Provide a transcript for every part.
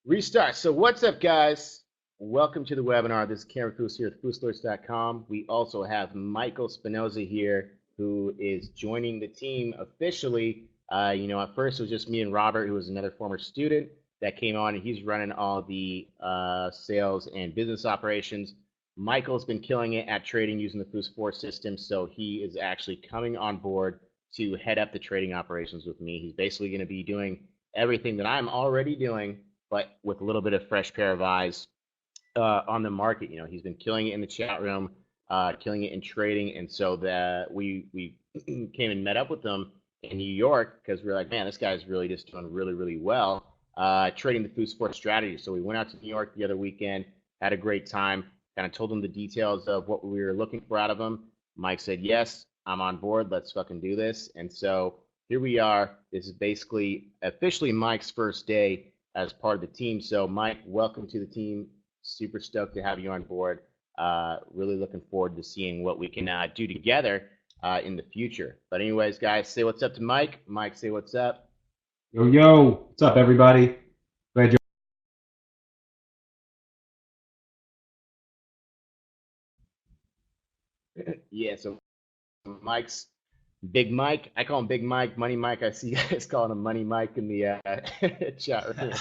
Restart. So what's up, guys? Welcome to the webinar. This is Cameron Fous here at FOUS4. We also have Michael Spinosa here, who is joining the team officially. At first it was just me and Robert, who was another former student that came on, and he's running all the sales and business operations. Michael's been killing it at trading using the FOUS4 system, so he is actually coming on board to head up the trading operations with me. He's basically going to be doing everything that I'm already doing, but with a little bit of fresh pair of eyes on the market. He's been killing it in the chat room, killing it in trading, and so that we came and met up with him in New York because we are like, man, this guy's really just doing really, really well trading the FOUS4 strategy. So we went out to New York the other weekend, had a great time, kind of told him the details of what we were looking for out of him. Mike said, yes, I'm on board. Let's fucking do this. And so here we are. This is basically officially Mike's first day as part of the team. So Mike, welcome to the team. Super stoked to have you on board. Really looking forward to seeing what we can do together in the future. But anyways, guys, say what's up to Mike. Mike, say what's up. Yo, yo, what's up, everybody? Glad you're Yeah, so Mike's Big Mike. I call him Big Mike, Money Mike. I see you guys calling him Money Mike in the chat room.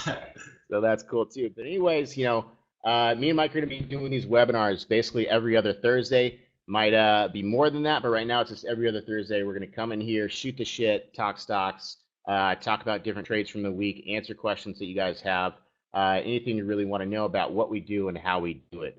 So that's cool too. But anyways, me and Mike are going to be doing these webinars basically every other Thursday. Might be more than that, but right now it's just every other Thursday. We're going to come in here, shoot the shit, talk stocks, talk about different trades from the week, answer questions that you guys have, anything you really want to know about what we do and how we do it.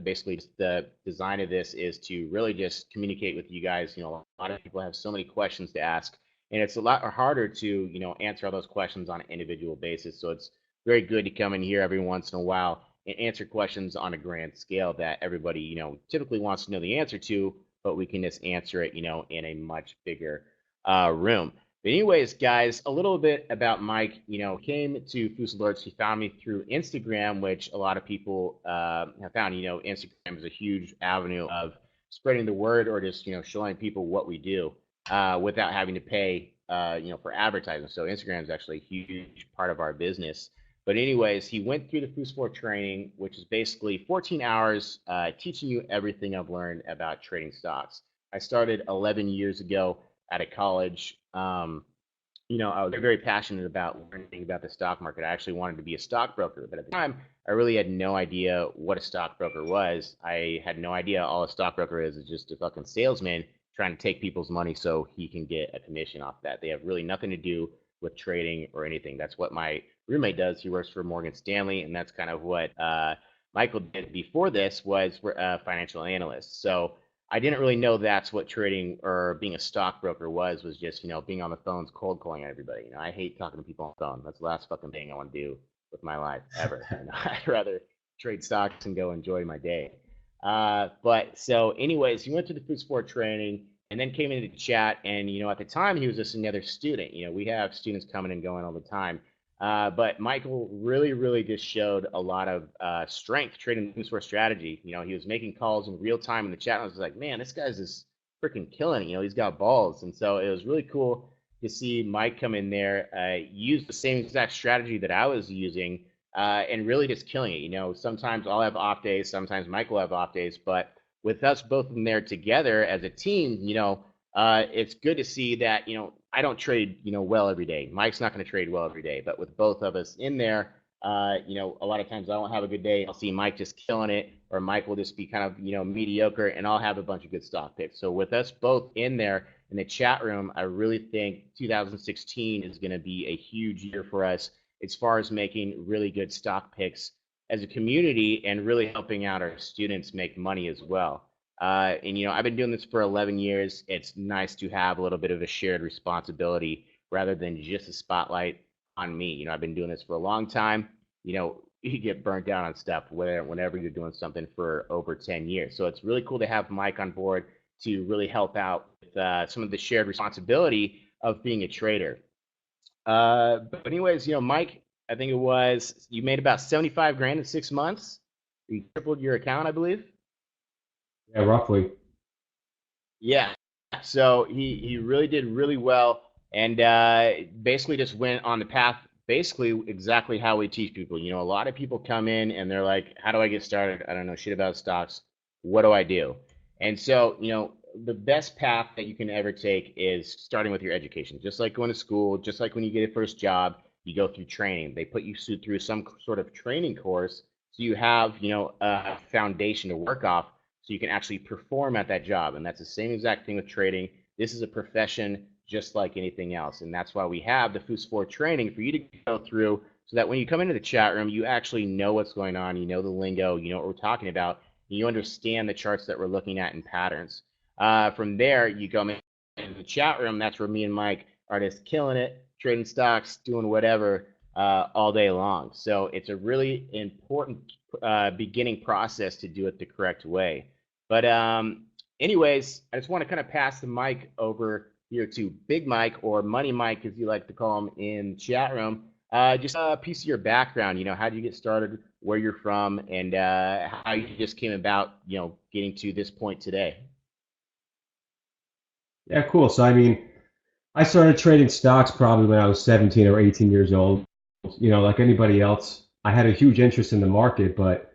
Basically, just the design of this is to really just communicate with you guys. A lot of people have so many questions to ask, and it's a lot harder to answer all those questions on an individual basis. So it's very good to come in here every once in a while and answer questions on a grand scale that everybody typically wants to know the answer to, but we can just answer it in a much bigger room. But anyways, guys, a little bit about Mike. Came to Fous Alerts. He found me through Instagram, which a lot of people have found. Instagram is a huge avenue of spreading the word or just showing people what we do without having to pay for advertising. So Instagram is actually a huge part of our business. But anyways, he went through the FOUS4 training, which is basically 14 hours teaching you everything I've learned about trading stocks. I started 11 years ago out of college. I was very passionate about learning about the stock market. I actually wanted to be a stockbroker, but at the time, I really had no idea what a stockbroker was. I had no idea all a stockbroker is just a fucking salesman trying to take people's money so he can get a commission off that. They have really nothing to do with trading or anything. That's what my roommate does. He works for Morgan Stanley, and that's kind of what Michael did before this was a financial analyst. So I didn't really know that's what trading or being a stockbroker was just, being on the phones cold calling everybody. I hate talking to people on the phone. That's the last fucking thing I want to do with my life ever. I'd rather trade stocks and go enjoy my day. But so anyways, he went to the FOUS4 training and then came into the chat. And, at the time he was just another student. We have students coming and going all the time. But Michael really, really just showed a lot of strength trading the FOUS4 strategy. He was making calls in real time in the chat. And I was like, man, this guy's just freaking killing it. He's got balls. And so it was really cool to see Mike come in there, use the same exact strategy that I was using, and really just killing it. Sometimes I'll have off days, sometimes Mike will have off days, but with us both in there together as a team, it's good to see that, I don't trade, well every day. Mike's not going to trade well every day, but with both of us in there, a lot of times I don't have a good day. I'll see Mike just killing it, or Mike will just be kind of, mediocre, and I'll have a bunch of good stock picks. So with us both in there in the chat room, I really think 2016 is going to be a huge year for us as far as making really good stock picks as a community and really helping out our students make money as well. And I've been doing this for 11 years. It's nice to have a little bit of a shared responsibility rather than just a spotlight on me. I've been doing this for a long time. You get burnt down on stuff whenever you're doing something for over 10 years. So it's really cool to have Mike on board to really help out with some of the shared responsibility of being a trader. But anyways, Mike, I think it was you made about 75 grand in 6 months. You tripled your account, I believe. yeah, roughly. Yeah. So he really did really well, and basically just went on the path basically exactly how we teach people. You know, a lot of people come in and they're like, how do I get started? I don't know shit about stocks. What do I do? And so, you know, the best path that you can ever take is starting with your education. Just like going to school, just like when you get a first job, you go through training. They put you through some sort of training course so you have, you know, a foundation to work off so you can actually perform at that job. And that's the same exact thing with trading. This is a profession just like anything else. And that's why we have the FOUS4 training for you to go through so that when you come into the chat room, you actually know what's going on, you know the lingo, you know what we're talking about, and you understand the charts that we're looking at and patterns. From there, you go into the chat room. That's where me and Mike are just killing it, trading stocks, doing whatever all day long. So it's a really important beginning process to do it the correct way. But anyways, I just want to kind of pass the mic over here to Big Mike, or Money Mike, as you like to call him in chat room. Just a piece of your background. You know, how did you get started, where you're from, and how you just came about, you know, getting to this point today. Yeah, cool. So, I mean, I started trading stocks probably when I was 17 or 18 years old. You know, like anybody else, I had a huge interest in the market, but,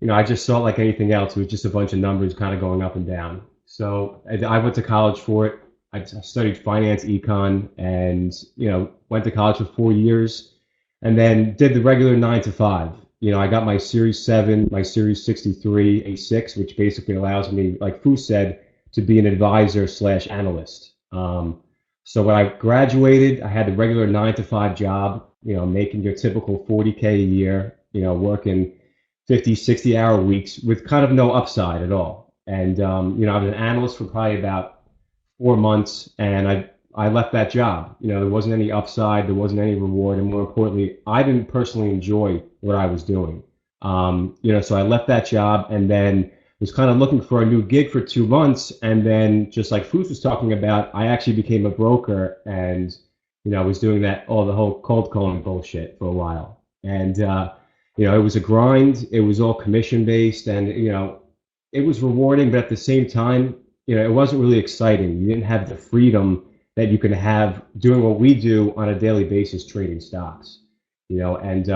you know, I just saw it like anything else. It was just a bunch of numbers kind of going up and down. So I went to college for it. I studied finance, econ, and, you know, went to college for 4 years and then did the regular 9 to 5. You know, I got my Series 7, my Series 63, A6, which basically allows me, like Fous said, to be an advisor slash analyst. So when I graduated, I had the regular 9 to 5 job, you know, making your typical 40K a year, you know, working 50, 60-hour weeks with kind of no upside at all. And, you know, I was an analyst for probably about 4 months, and I left that job. You know, there wasn't any upside, there wasn't any reward, and more importantly, I didn't personally enjoy what I was doing. You know, so I left that job and then was kind of looking for a new gig for 2 months, and then just like Fous was talking about, I actually became a broker, and you know, was doing that all the whole cold calling bullshit for a while, and you know, it was a grind. It was all commission based, and you know, it was rewarding, but at the same time, you know, it wasn't really exciting. You didn't have the freedom that you can have doing what we do on a daily basis, trading stocks. You know, and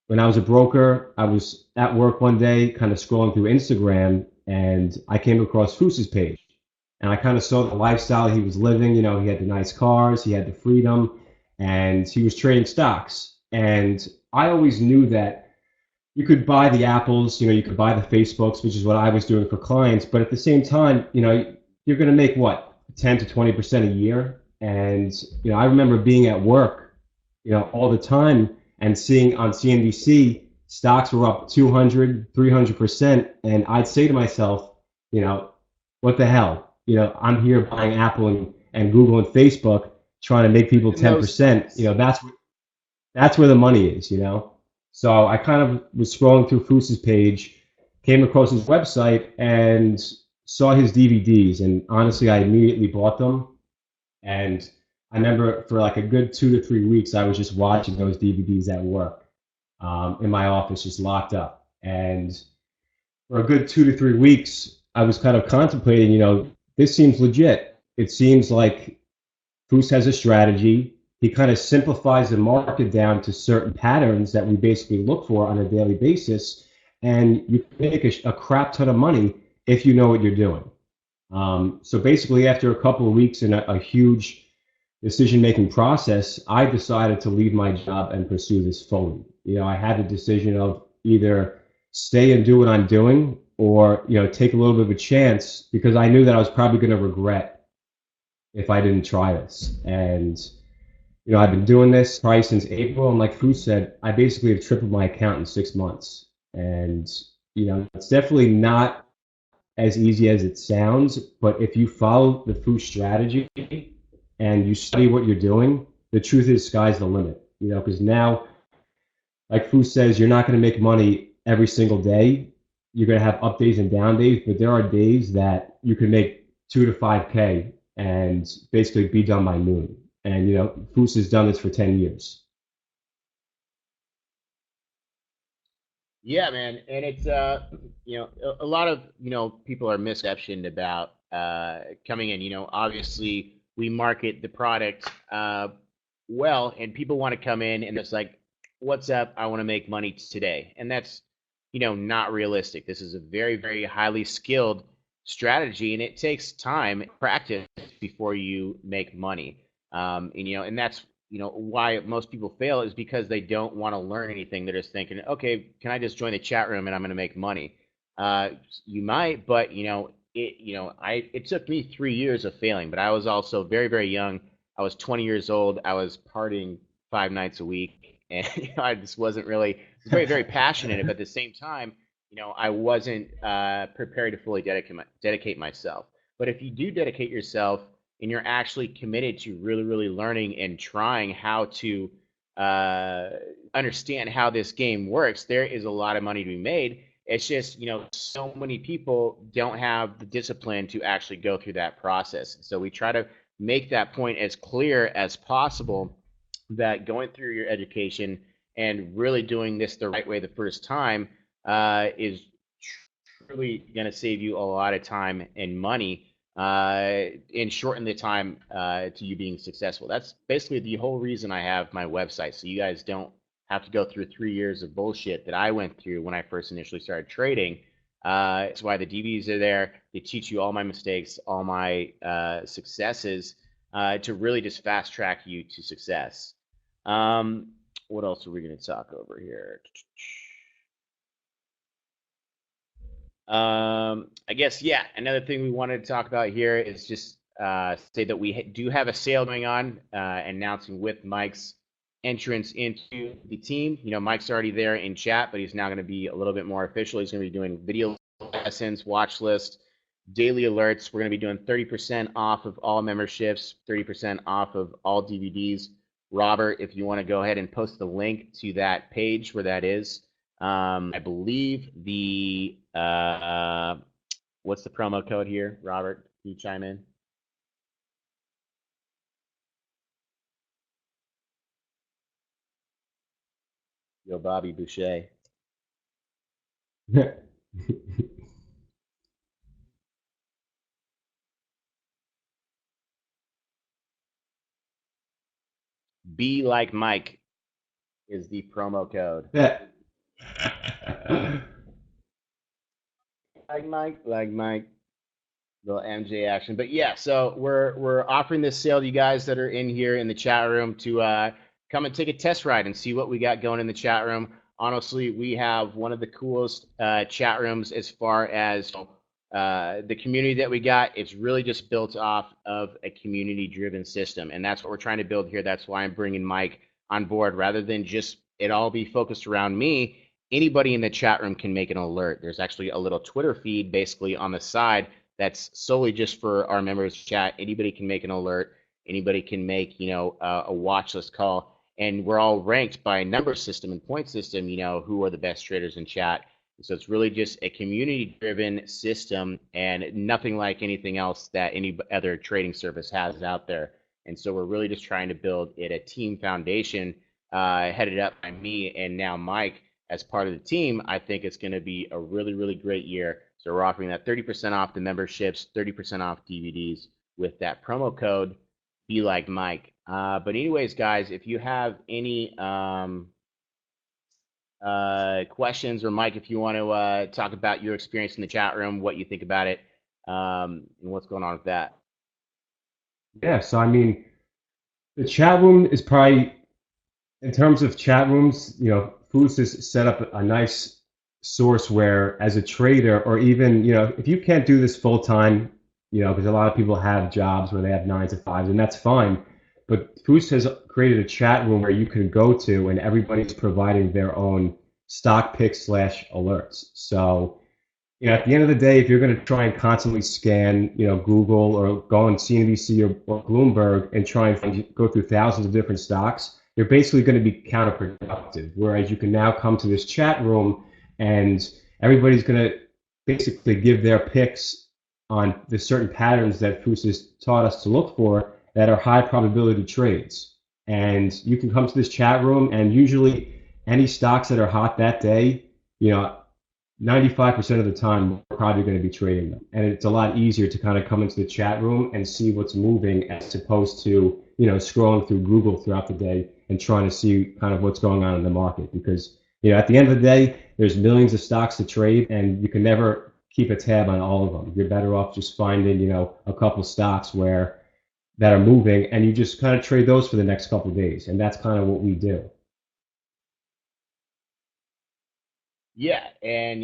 when I was a broker, I was at work one day, kind of scrolling through Instagram, and I came across Fous's page. And I kind of saw the lifestyle he was living. You know, he had the nice cars, he had the freedom, and he was trading stocks. And I always knew that you could buy the apples, you know, you could buy the Facebooks, which is what I was doing for clients. But at the same time, you know, you're going to make what, 10 to 20% a year. And, you know, I remember being at work, you know, all the time and seeing on CNBC stocks were up 200, 300%. And I'd say to myself, you know, what the hell? You know, I'm here buying Apple and Google and Facebook trying to make people 10%. You know, that's where the money is, you know? So I kind of was scrolling through Fous's page, came across his website, and saw his DVDs. And honestly, I immediately bought them. And I remember for like a good 2 to 3 weeks, I was just watching those DVDs at work, in my office, just locked up. And for a good 2 to 3 weeks, I was kind of contemplating, you know, this seems legit. It seems like Fous has a strategy. He kind of simplifies the market down to certain patterns that we basically look for on a daily basis. And you can make a crap ton of money if you know what you're doing. So basically, after a couple of weeks in a huge decision-making process, I decided to leave my job and pursue this fully. You know, I had the decision of either stay and do what I'm doing, or you know, take a little bit of a chance because I knew that I was probably going to regret if I didn't try this. And you know, I've been doing this probably since April, and like Fous said, I basically have tripled my account in 6 months. And you know, it's definitely not as easy as it sounds, but if you follow the Fous strategy and you study what you're doing, the truth is sky's the limit. You know, because now, like Fous says, you're not going to make money every single day. You're going to have up days and down days, but there are days that you can make 2 to 5K and basically be done by noon. And you know, Fous has done this for 10 years. Yeah, man, and it's you know, a lot of, you know, people are misconceptioned about coming in. You know, obviously we market the product well, and people want to come in and it's like, what's up? I want to make money today. And that's, not realistic. This is a very, very highly skilled strategy, and it takes time, practice before you make money. And that's, why most people fail is because they don't want to learn anything. They're just thinking, okay, can I just join the chat room and I'm going to make money? You might, but it took me 3 years of failing, but I was also very, very young. I was 20 years old. I was partying 5 nights a week, and I just wasn't really very, very passionate. But at the same time, I wasn't prepared to fully dedicate myself. But if you do dedicate yourself and you're actually committed to really, really learning and trying how to understand how this game works, there is a lot of money to be made. It's just, so many people don't have the discipline to actually go through that process. So we try to make that point as clear as possible, that going through your education and really doing this the right way the first time is truly going to save you a lot of time and money and shorten the time to you being successful. That's basically the whole reason I have my website, so you guys don't have to go through 3 years of bullshit that I went through when I first initially started trading. That's why the DVDs are there. They teach you all my mistakes, all my successes, to really just fast track you to success. What else are we going to talk over here? I guess, yeah, another thing we wanted to talk about here is just say that we do have a sale going on, announcing with Mike's entrance into the team. Mike's already there in chat, but he's now going to be a little bit more official. He's going to be doing video lessons, watch list, daily alerts. We're going to be doing 30% off of all memberships, 30% off of all DVDs. Robert, if you want to go ahead and post the link to that page where that is. I believe the what's the promo code here, Robert? Can you chime in? Yo, Bobby Boucher. Be like Mike is the promo code. Yeah. Like Mike, little MJ action. But yeah, so we're offering this sale to you guys that are in here in the chat room to come and take a test ride and see what we got going in the chat room. Honestly, we have one of the coolest chat rooms as far as the community that we got. It's really just built off of a community-driven system, and that's what we're trying to build here. That's why I'm bringing Mike on board, rather than just it all be focused around me. Anybody in the chat room can make an alert. There's actually a little Twitter feed basically on the side that's solely just for our members chat. Anybody can make an alert. Anybody can make, a watch list call. And we're all ranked by number system and point system, who are the best traders in chat. So it's really just a community-driven system and nothing like anything else that any other trading service has out there. And so we're really just trying to build it a team foundation headed up by me and now Mike as part of the team. I think it's going to be a really, really great year. So we're offering that 30% off the memberships, 30% off DVDs with that promo code, Be Like Mike. But anyways, guys, if you have any questions, or Mike, if you want to talk about your experience in the chat room, what you think about it, and what's going on with that. Yeah, so I mean, the chat room is probably, in terms of chat rooms, Fous has set up a nice source where, as a trader, or even, if you can't do this full time, because a lot of people have jobs where they have 9 to 5s, and that's fine. But Fous has created a chat room where you can go to, and everybody's providing their own stock picks / alerts. So, at the end of the day, if you're going to try and constantly scan, Google or go on CNBC or Bloomberg and try and go through thousands of different stocks, you're basically going to be counterproductive. Whereas you can now come to this chat room and everybody's going to basically give their picks on the certain patterns that Fous has taught us to look for that are high probability trades. And you can come to this chat room, and usually any stocks that are hot that day, 95% of the time, we're probably going to be trading them. And it's a lot easier to kind of come into the chat room and see what's moving as opposed to, scrolling through Google throughout the day and trying to see kind of what's going on in the market. Because, at the end of the day, there's millions of stocks to trade and you can never keep a tab on all of them. You're better off just finding, a couple stocks that are moving and you just kind of trade those for the next couple of days. And that's kind of what we do. Yeah, and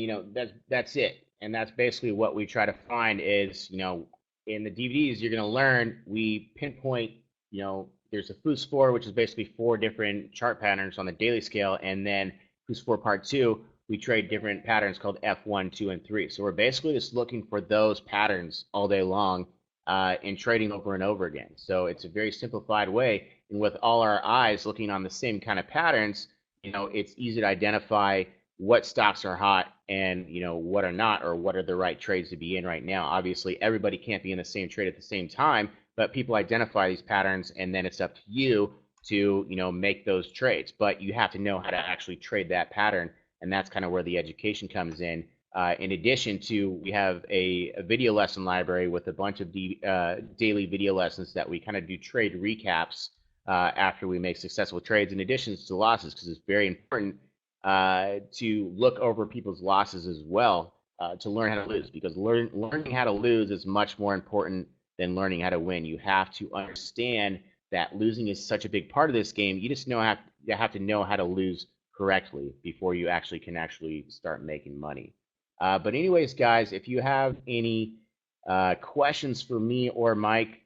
that's it. And that's basically what we try to find is, in the DVDs you're going to learn, we pinpoint, there's a FOUS4, which is basically 4 different chart patterns on the daily scale, and then FOUS4 Part 2, we trade different patterns called F1, 2, and 3. So we're basically just looking for those patterns all day long and trading over and over again. So it's a very simplified way, and with all our eyes looking on the same kind of patterns, it's easy to identify what stocks are hot and what are not, or what are the right trades to be in right now. Obviously, everybody can't be in the same trade at the same time, but people identify these patterns, and then it's up to you to make those trades. But you have to know how to actually trade that pattern, and that's kind of where the education comes in. In addition to, we have a video lesson library with a bunch of daily video lessons that we kind of do trade recaps after we make successful trades, in addition to losses, because it's very important to look over people's losses as well, to learn how to lose, because learning how to lose is much more important than learning how to win. You have to understand that losing is such a big part of this game. You just you have to know how to lose correctly before you can start making money. But anyways, guys, if you have any questions for me or Mike,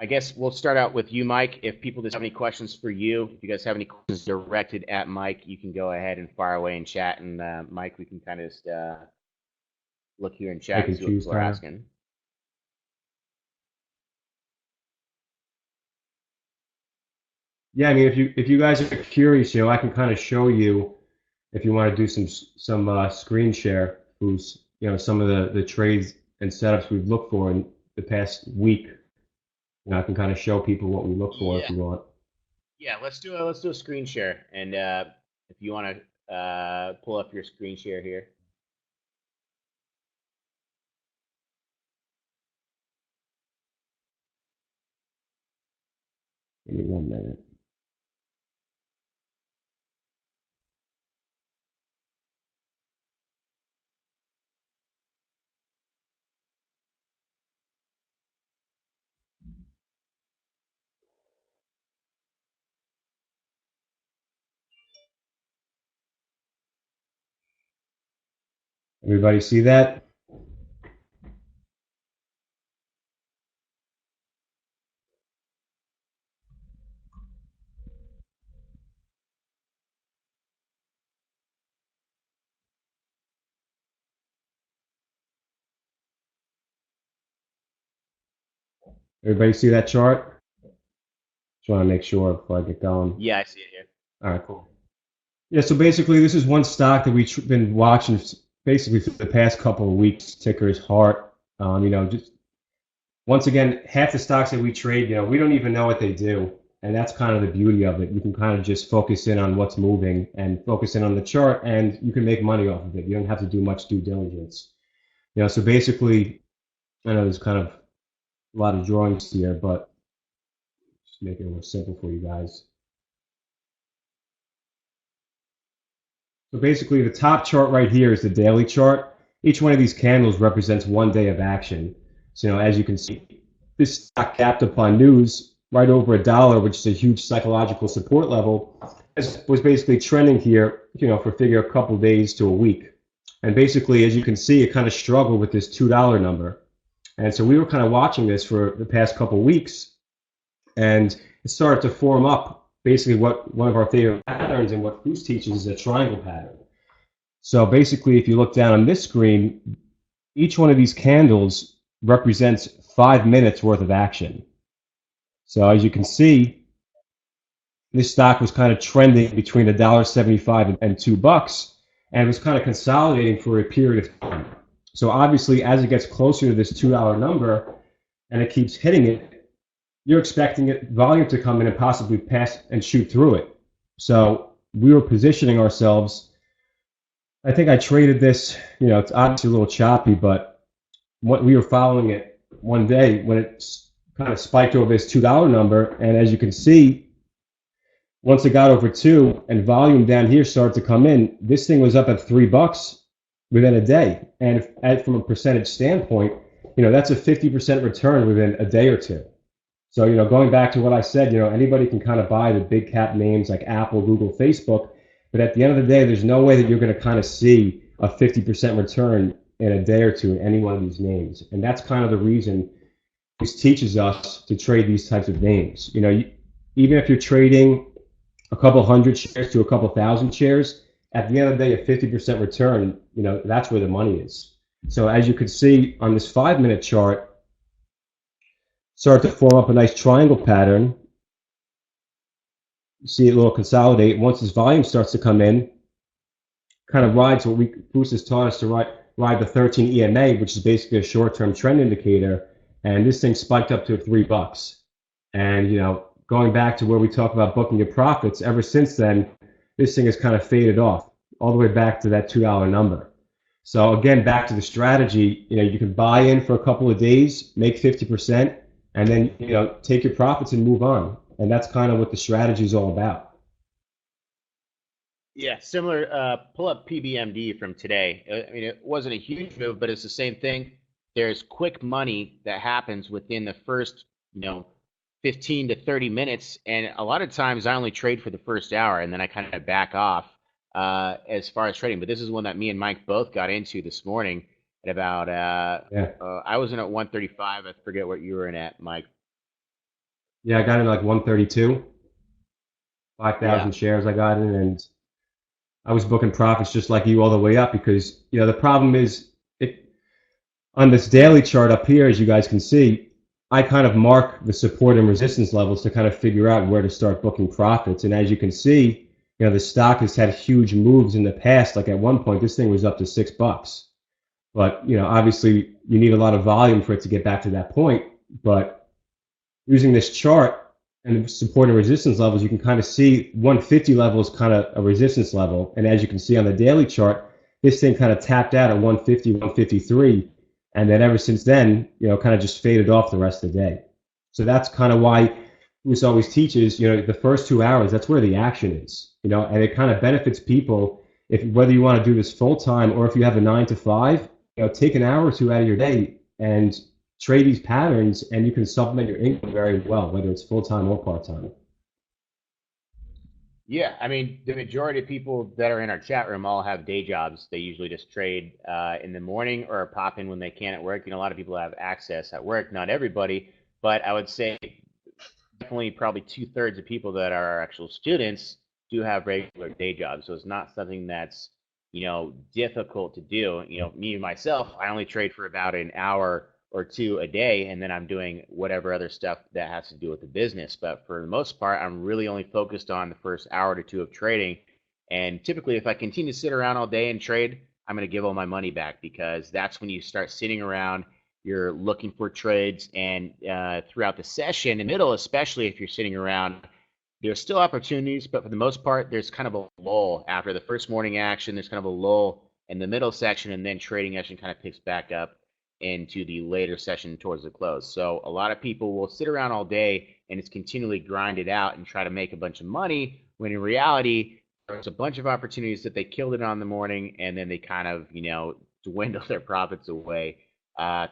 I guess we'll start out with you, Mike. If people just have any questions for you, if you guys have any questions directed at Mike, you can go ahead and fire away in chat. And Mike, we can kind of just look here in chat and see what people are asking. Yeah, I mean, if you guys are curious, I can kind of show you if you want to do some screen share, who's some of the trades and setups we've looked for in the past week. I can kind of show people what we look for if you want. Yeah, let's do a screen share, and if you want to pull up your screen share here. Give me 1 minute. Everybody see that? Everybody see that chart? Just want to make sure before I get going. Yeah, I see it here. All right, cool. Yeah, so basically this is one stock that we've been watching basically for the past couple of weeks. Ticker is HEART. Just once again, half the stocks that we trade, we don't even know what they do. And that's kind of the beauty of it. You can kind of just focus in on what's moving and focus in on the chart, and you can make money off of it. You don't have to do much due diligence. So basically, I know there's kind of a lot of drawings here, but just make it more simple for you guys. So basically, the top chart right here is the daily chart. Each one of these candles represents 1 day of action. So as you can see, this stock capped upon news right over $1, which is a huge psychological support level, was basically trending here, for figure a couple days to a week. And basically, as you can see, it kind of struggled with this $2 number. And so we were kind of watching this for the past couple of weeks, and it started to form up basically what one of our favorite patterns and what Fous teaches is a triangle pattern. So basically, if you look down on this screen, each one of these candles represents 5 minutes worth of action. So as you can see, this stock was kind of trending between $1.75 and $2, and it was kind of consolidating for a period of time. So obviously, as it gets closer to this $2 number and it keeps hitting it, you're expecting volume to come in and possibly pass and shoot through it. So we were positioning ourselves I think I traded this, it's obviously a little choppy, but what we were following it one day when it kind of spiked over this $2 number. And as you can see, once it got over two and volume down here started to come in, this thing was up at $3 within a day. And from a percentage standpoint, that's a 50% return within a day or two. So, going back to what I said, anybody can kind of buy the big cap names like Apple, Google, Facebook, but at the end of the day, there's no way that you're going to kind of see a 50% return in a day or two in any one of these names. And that's kind of the reason this teaches us to trade these types of names. Even if you're trading a couple hundred shares to a couple thousand shares, at the end of the day, a 50% return, that's where the money is. So as you can see on this 5-minute chart, start to form up a nice triangle pattern. You see it a little consolidate. Once this volume starts to come in, kind of rides what Fous has taught us to ride the 13 EMA, which is basically a short-term trend indicator. And this thing spiked up to $3. And, going back to where we talk about booking your profits, ever since then, this thing has kind of faded off all the way back to that $2 number. So again, back to the strategy, you can buy in for a couple of days, make 50%, and then, take your profits and move on. And that's kind of what the strategy is all about. Yeah, similar. Pull up PBMD from today. I mean, it wasn't a huge move, but it's the same thing. There's quick money that happens within the first, 15 to 30 minutes. And a lot of times I only trade for the first hour and then I kind of back off as far as trading. But this is one that me and Mike both got into this morning at about, Yeah. I was in at 135. I forget what you were in at, Mike. Yeah, I got in like 132, Yeah. 5,000 shares I got in, and I was booking profits just like you all the way up because, the problem is on this daily chart up here, as you guys can see, I kind of mark the support and resistance levels to kind of figure out where to start booking profits. And as you can see, the stock has had huge moves in the past. Like at one point, this thing was up to $6. But, obviously you need a lot of volume for it to get back to that point. But using this chart and the support and resistance levels, you can kind of see 150 level is kind of a resistance level. And as you can see on the daily chart, this thing kind of tapped out at 150, 153. And then ever since then, kind of just faded off the rest of the day. So that's kind of why Bruce always teaches, the first 2 hours, that's where the action is, and it kind of benefits people if whether you want to do this full time or if you have a 9 to 5, take an hour or two out of your day and trade these patterns and you can supplement your income very well, whether it's full time or part time. Yeah, I mean, the majority of people that are in our chat room all have day jobs. They usually just trade in the morning or pop in when they can at work. A lot of people have access at work, not everybody, but I would say definitely probably 2/3 of people that are our actual students do have regular day jobs. So it's not something that's, difficult to do. Me myself, I only trade for about an hour or two a day, and then I'm doing whatever other stuff that has to do with the business. But for the most part, I'm really only focused on the first hour to two of trading. And typically, if I continue to sit around all day and trade, I'm going to give all my money back because that's when you start sitting around. You're looking for trades, and throughout the session, in the middle, especially if you're sitting around, there's still opportunities, but for the most part, there's kind of a lull after the first morning action. There's kind of a lull in the middle section, and then trading action kind of picks back up into the later session towards the close. So a lot of people will sit around all day and it's continually grind it out and try to make a bunch of money when in reality there's a bunch of opportunities that they killed it on the morning and then they kind of dwindle their profits away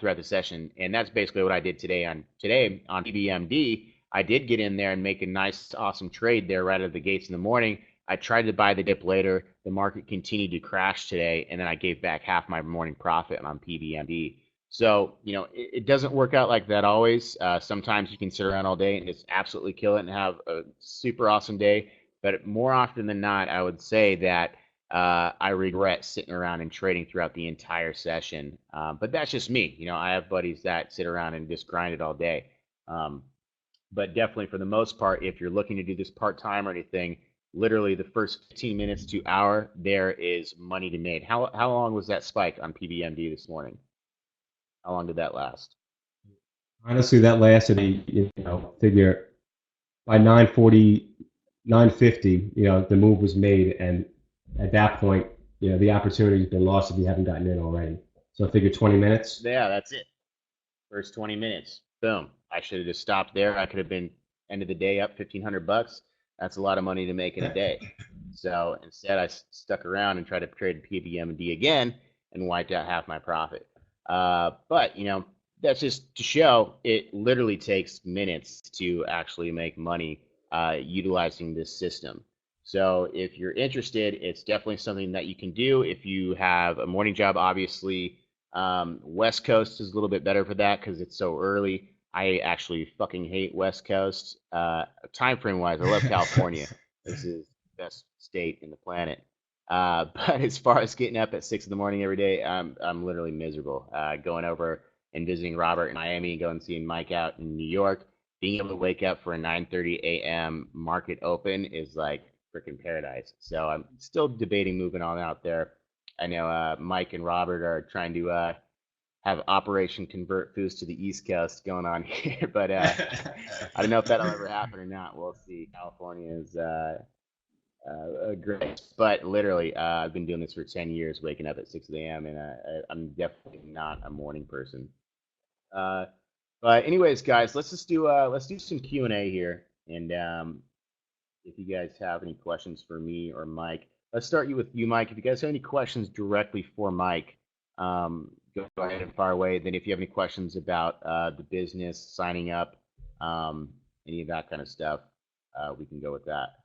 throughout the session. And that's basically what I did today on PBMD. I did get in there and make a nice awesome trade there right out of the gates in the morning. I tried to buy the dip later. The market continued to crash today, and then I gave back half my morning profit on PBMD. So, it doesn't work out like that always. Sometimes you can sit around all day and just absolutely kill it and have a super awesome day. But more often than not, I would say that I regret sitting around and trading throughout the entire session. But that's just me. I have buddies that sit around and just grind it all day. But definitely for the most part, if you're looking to do this part-time or anything, literally the first 15 minutes to hour, there is money to be made. How long was that spike on PBMD this morning? How long did that last? Honestly, that lasted figure by 9:40, 9:50, the move was made, and at that point, the opportunity's been lost if you haven't gotten in already. So I figure 20 minutes. Yeah, that's it. First 20 minutes. Boom. I should have just stopped there. I could have been end of the day up $1,500. That's a lot of money to make in a day. So instead, I stuck around and tried to trade PBMD again and wiped out half my profit. But that's just to show it literally takes minutes to actually make money utilizing this system. So if you're interested, it's definitely something that you can do if you have a morning job. Obviously, West Coast is a little bit better for that because it's so early. I actually fucking hate West Coast. Time frame wise, I love California. This is the best state in the planet. But as far as getting up at 6 in the morning every day, I'm literally miserable. Going over and visiting Robert in Miami, going and seeing Mike out in New York, being able to wake up for a 9:30 a.m. market open is like freaking paradise. So I'm still debating moving on out there. I know Mike and Robert are trying to have Operation Convert Fous to the East Coast going on here, but I don't know if that'll ever happen or not. We'll see. California is great, but literally, I've been doing this for 10 years, waking up at 6 a.m., and I'm definitely not a morning person. But anyways, guys, let's do some Q&A here, and if you guys have any questions for me or Mike, let's start with you, Mike. If you guys have any questions directly for Mike, go ahead and fire away. Then if you have any questions about the business, signing up, any of that kind of stuff, we can go with that.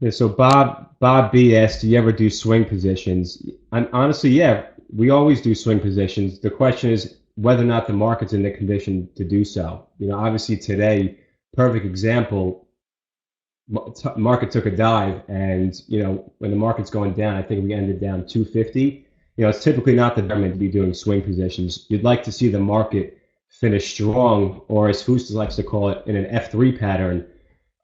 Yeah, so Bob B asked, do you ever do swing positions? And honestly, yeah, we always do swing positions. The question is whether or not the market's in the condition to do so. Obviously today, perfect example, market took a dive, and when the market's going down, I think we ended down 250. It's typically not the environment to be doing swing positions. You'd like to see the market finish strong, or as Fous likes to call it, in an F3 pattern,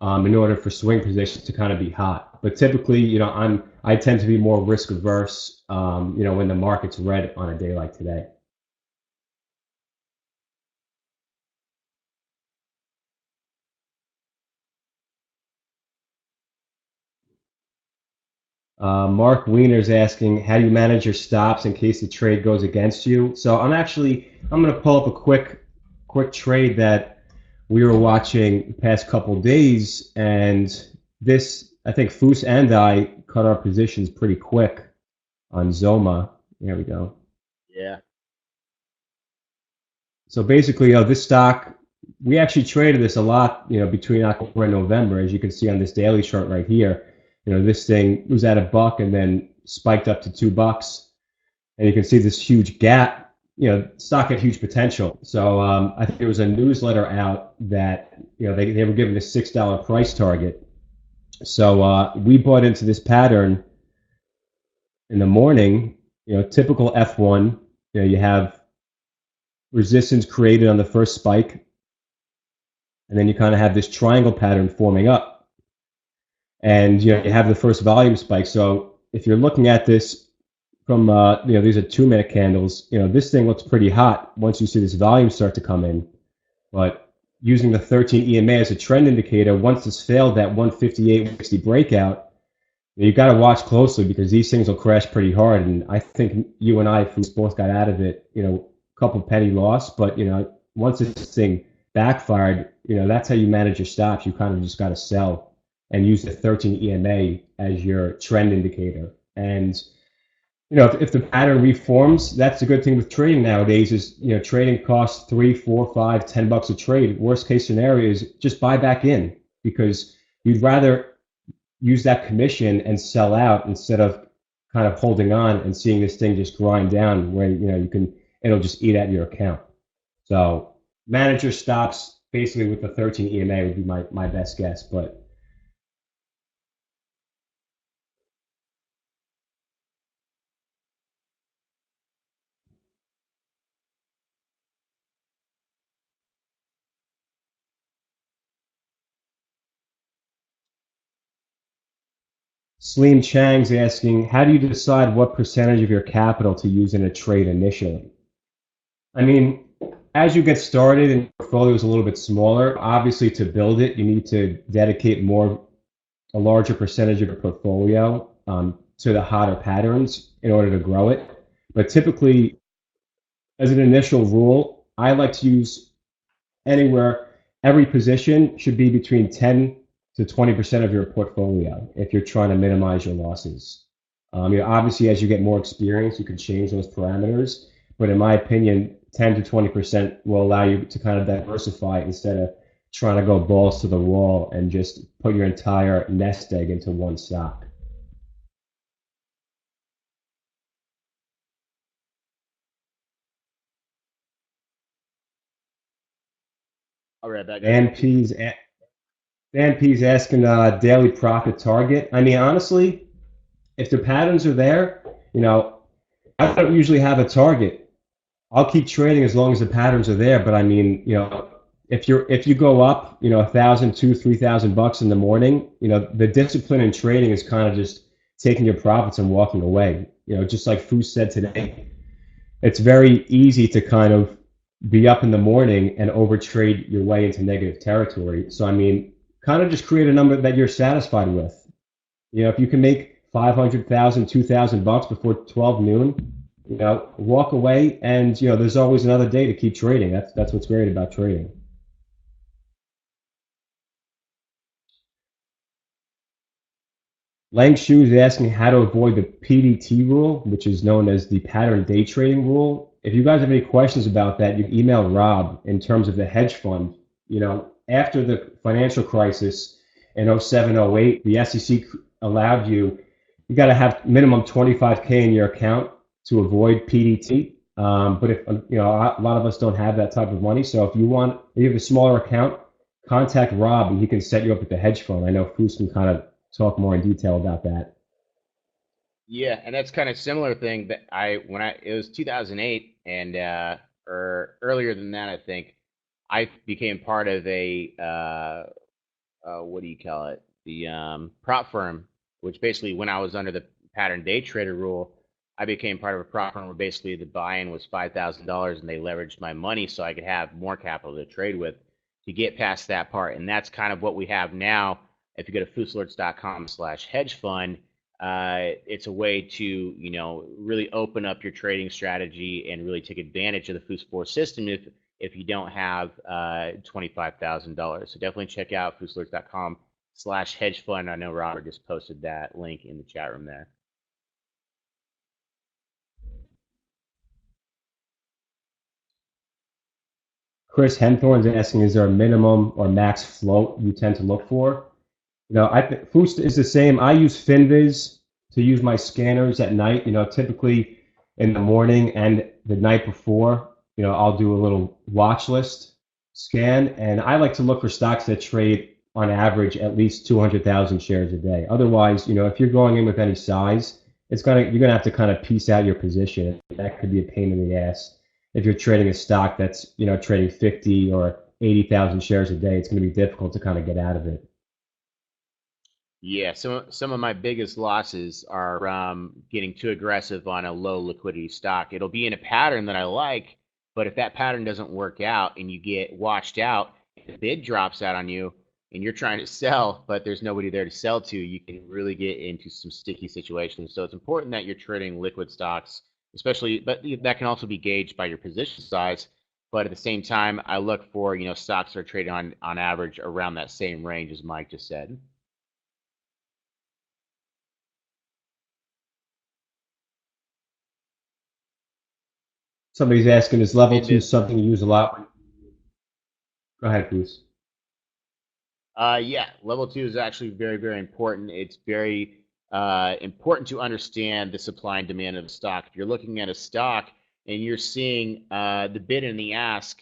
in order for swing positions to kind of be hot. But typically, I tend to be more risk averse, when the market's red on a day like today. Mark Wiener's asking, how do you manage your stops in case the trade goes against you? So I'm going to pull up a quick trade that we were watching the past couple days, and this, I think Fous and I cut our positions pretty quick on Zoma. There we go. Yeah. So basically, this stock, we actually traded this a lot, between October and November, as you can see on this daily chart right here. This thing was at $1 and then spiked up to $2, and you can see this huge gap. Stock had huge potential. So I think there was a newsletter out that they were given a $6 price target. So we bought into this pattern in the morning. Typical F1. You have resistance created on the first spike, and then you kind of have this triangle pattern forming up. And you have the first volume spike. So if you're looking at this from these are 2-minute candles, this thing looks pretty hot once you see this volume start to come in. But using the 13 EMA as a trend indicator, once this failed that 158.60 breakout, you got to watch closely because these things will crash pretty hard. And I think you and I both got out of it, a couple penny loss. But once this thing backfired, that's how you manage your stops. You kind of just got to sell and use the 13 EMA as your trend indicator. And if the pattern reforms, that's the good thing with trading nowadays is, trading costs $3, $4, $5, $10 a trade. Worst case scenario is just buy back in, because you'd rather use that commission and sell out instead of kind of holding on and seeing this thing just grind down where, it'll just eat at your account. So manage your stops basically with the 13 EMA would be my best guess. But Slim Chang's asking, how do you decide what percentage of your capital to use in a trade initially? I mean, as you get started and your portfolio is a little bit smaller, obviously to build it, you need to dedicate a larger percentage of your portfolio to the hotter patterns in order to grow it. But typically, as an initial rule, I like to use anywhere, every position should be between 10 to 20% of your portfolio if you're trying to minimize your losses. Obviously, as you get more experience, you can change those parameters. But in my opinion, 10 to 20% will allow you to kind of diversify instead of trying to go balls to the wall and just put your entire nest egg into one stock. I'll read that. Go Van ahead. P's, Van P's asking daily profit target. I mean, honestly, if the patterns are there, I don't usually have a target. I'll keep trading as long as the patterns are there. But I mean, if you go up, 1,000, 2,000, 3,000 bucks in the morning, the discipline in trading is kind of just taking your profits and walking away. Just like Fous said today, it's very easy to kind of be up in the morning and overtrade your way into negative territory. So I mean, kind of just create a number that you're satisfied with. If you can make 500,000, 2,000 bucks before 12 noon, walk away, and there's always another day to keep trading. That's what's great about trading. Lang Shu is asking how to avoid the PDT rule, which is known as the pattern day trading rule. If you guys have any questions about that, you can email Rob in terms of the hedge fund. After the financial crisis in 07, 08, the SEC allowed you got to have minimum 25K in your account to avoid PDT. But if a lot of us don't have that type of money, so if you have a smaller account, contact Rob and he can set you up with the hedge fund. I know Fous can kind of talk more in detail about that. Yeah, and that's kind of similar thing that it was 2008 and or earlier than that, I think I became part of a what do you call it? The prop firm, which basically when I was under the pattern day trader rule, I became part of a prop firm where basically the buy-in was $5,000 and they leveraged my money so I could have more capital to trade with to get past that part. And that's kind of what we have now. If you go to fousalerts.com/hedge fund, it's a way to really open up your trading strategy and really take advantage of the FOUS4 system if you don't have $25,000. So definitely check out fousalerts.com/hedge fund. I know Robert just posted that link in the chat room there. Chris Henthorn's asking, is there a minimum or max float you tend to look for? I think Fous is the same. I use Finviz to use my scanners at night. Typically in the morning and the night before, I'll do a little watch list scan, and I like to look for stocks that trade on average at least 200,000 shares a day. Otherwise, if you're going in with any size, you're gonna have to kind of piece out your position. That could be a pain in the ass. If you're trading a stock that's trading 50 or 80,000 shares a day, it's going to be difficult to kind of get out of it. Yeah, some of my biggest losses are getting too aggressive on a low liquidity stock. It'll be in a pattern that I like, but if that pattern doesn't work out and you get washed out, the bid drops out on you and you're trying to sell, but there's nobody there to sell to, you can really get into some sticky situations. So it's important that you're trading liquid stocks, especially, but that can also be gauged by your position size. But at the same time, I look for stocks that are trading on average around that same range as Mike just said. Somebody's asking, is level 2 something you use a lot? Go ahead, Bruce. Yeah, level 2 is actually very, very important. It's very important to understand the supply and demand of the stock. If you're looking at a stock and you're seeing the bid and the ask,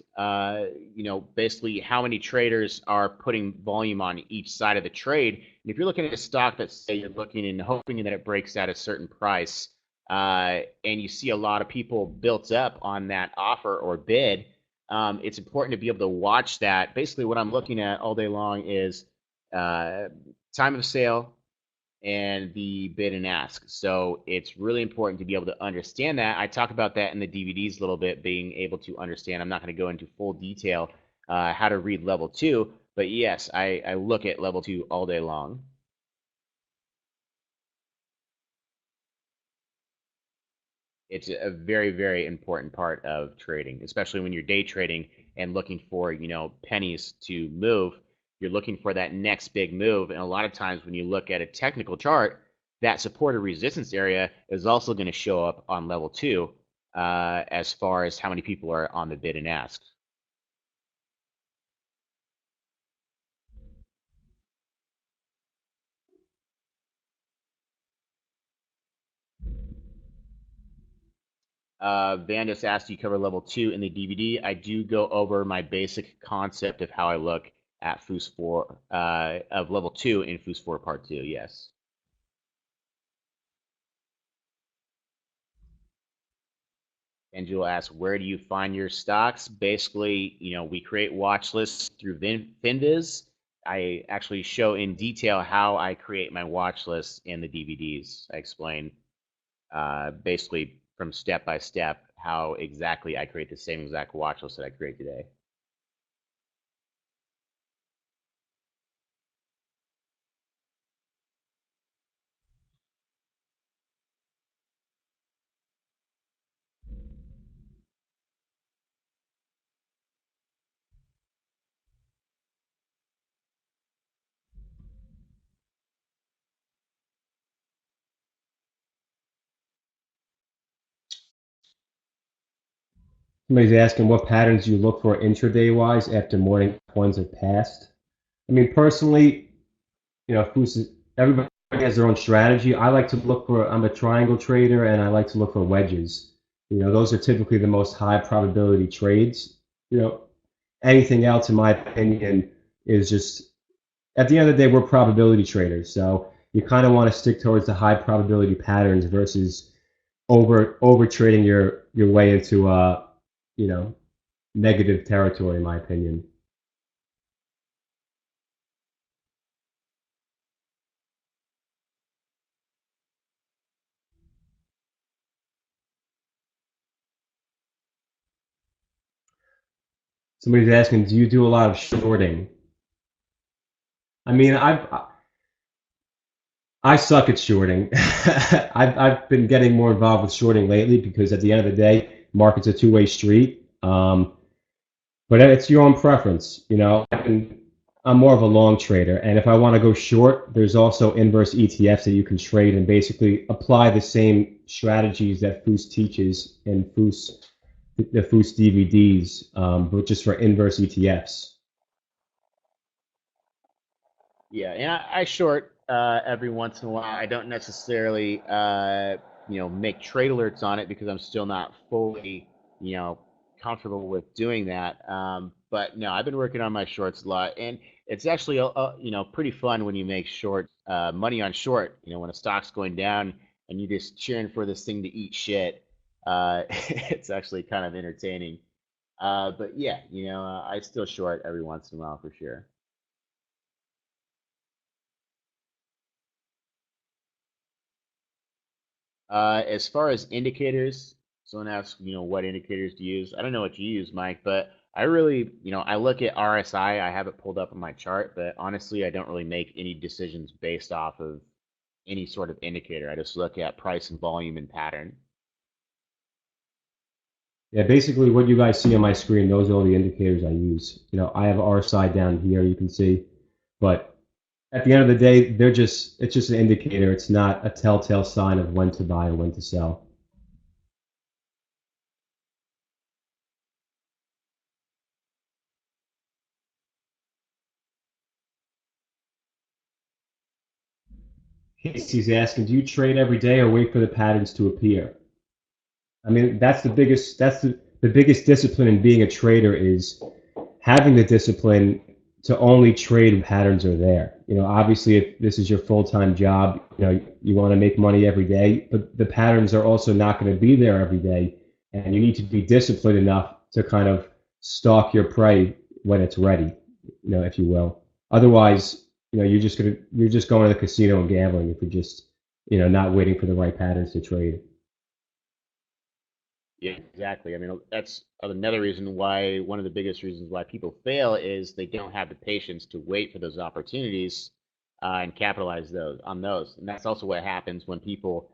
basically how many traders are putting volume on each side of the trade. And if you're looking at a stock that, say, you're looking and hoping that it breaks at a certain price, and you see a lot of people built up on that offer or bid, it's important to be able to watch that. Basically, what I'm looking at all day long is time of sale and the bid and ask. So it's really important to be able to understand that. I talk about that in the DVDs a little bit, being able to understand. I'm not going to go into full detail how to read level 2, but yes, I look at level 2 all day long. It's a very, very important part of trading, especially when you're day trading and looking for, pennies to move. You're looking for that next big move. And a lot of times when you look at a technical chart, that support or resistance area is also going to show up on level 2 as far as how many people are on the bid and ask. Van just asked, you cover level 2 in the DVD. I do go over my basic concept of how I look at FOUS4 of level 2 in FOUS4 part 2. Yes. Angela asks, where do you find your stocks? Basically, we create watch lists through Finviz. I actually show in detail how I create my watch lists in the DVDs. I explain basically from step by step how exactly I create the same exact watch list that I create today. Somebody's asking what patterns you look for intraday wise after morning coins have passed. I mean, personally, everybody has their own strategy. I like to look for, I'm a triangle trader and I like to look for wedges. Those are typically the most high probability trades. Anything else, in my opinion, is just, at the end of the day, we're probability traders. So you kind of want to stick towards the high probability patterns versus over trading your way into negative territory, in my opinion. Somebody's asking, do you do a lot of shorting? I mean, I suck at shorting. I've been getting more involved with shorting lately because at the end of the day, market's a two-way street. But it's your own preference. I'm more of a long trader, and if I want to go short, there's also inverse ETFs that you can trade and basically apply the same strategies that Fous teaches in the Fous DVDs, but just for inverse ETFs. Yeah, and I short every once in a while. I don't necessarily, make trade alerts on it because I'm still not fully, comfortable with doing that. But no, I've been working on my shorts a lot, and it's actually, pretty fun when you make short money on short. When a stock's going down and you're just cheering for this thing to eat shit. It's actually kind of entertaining. But yeah, I still short every once in a while for sure. As far as indicators, someone asks, what indicators do you use? I don't know what you use, Mike, but I really, I look at RSI. I have it pulled up on my chart, but honestly, I don't really make any decisions based off of any sort of indicator. I just look at price and volume and pattern. Yeah, basically what you guys see on my screen, those are all the indicators I use. I have RSI down here, you can see, but at the end of the day, it's just an indicator. It's not a telltale sign of when to buy or when to sell. Casey's asking, do you trade every day or wait for the patterns to appear? I mean, that's the biggest discipline in being a trader is having the discipline to only trade when patterns are there. Obviously, if this is your full-time job, you want to make money every day, but the patterns are also not going to be there every day, and you need to be disciplined enough to kind of stalk your prey when it's ready, if you will. Otherwise, you're just going to the casino and gambling if you're just, not waiting for the right patterns to trade. Yeah, exactly. I mean, that's another reason why one of the biggest reasons why people fail is they don't have the patience to wait for those opportunities and capitalize those on those. And that's also what happens when people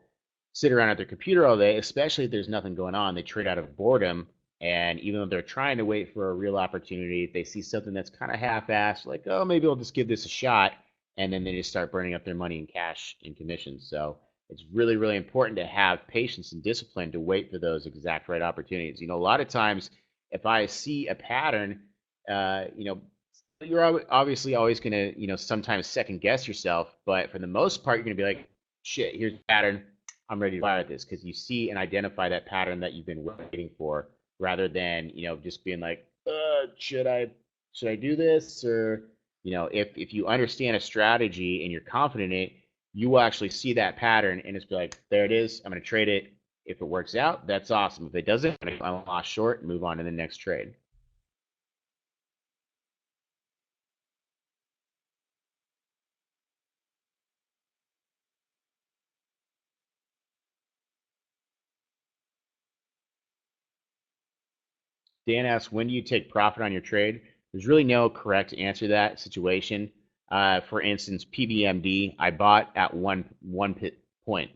sit around at their computer all day, especially if there's nothing going on. They trade out of boredom. And even though they're trying to wait for a real opportunity, if they see something that's kind of half-assed, like, oh, maybe I'll just give this a shot. And then they just start burning up their money in cash and commissions. So it's really, really important to have patience and discipline to wait for those exact right opportunities. A lot of times, if I see a pattern, you're obviously always going to, sometimes second guess yourself. But for the most part, you're going to be like, shit, here's the pattern. I'm ready to buy this because you see and identify that pattern that you've been waiting for, rather than just being like, should I do this? Or if you understand a strategy and you're confident in it, you will actually see that pattern and just be like, there it is. I'm going to trade it. If it works out, that's awesome. If it doesn't, I'm going to loss short and move on to the next trade. Dan asks, when do you take profit on your trade? There's really no correct answer to that situation. For instance, PBMD, I bought at one point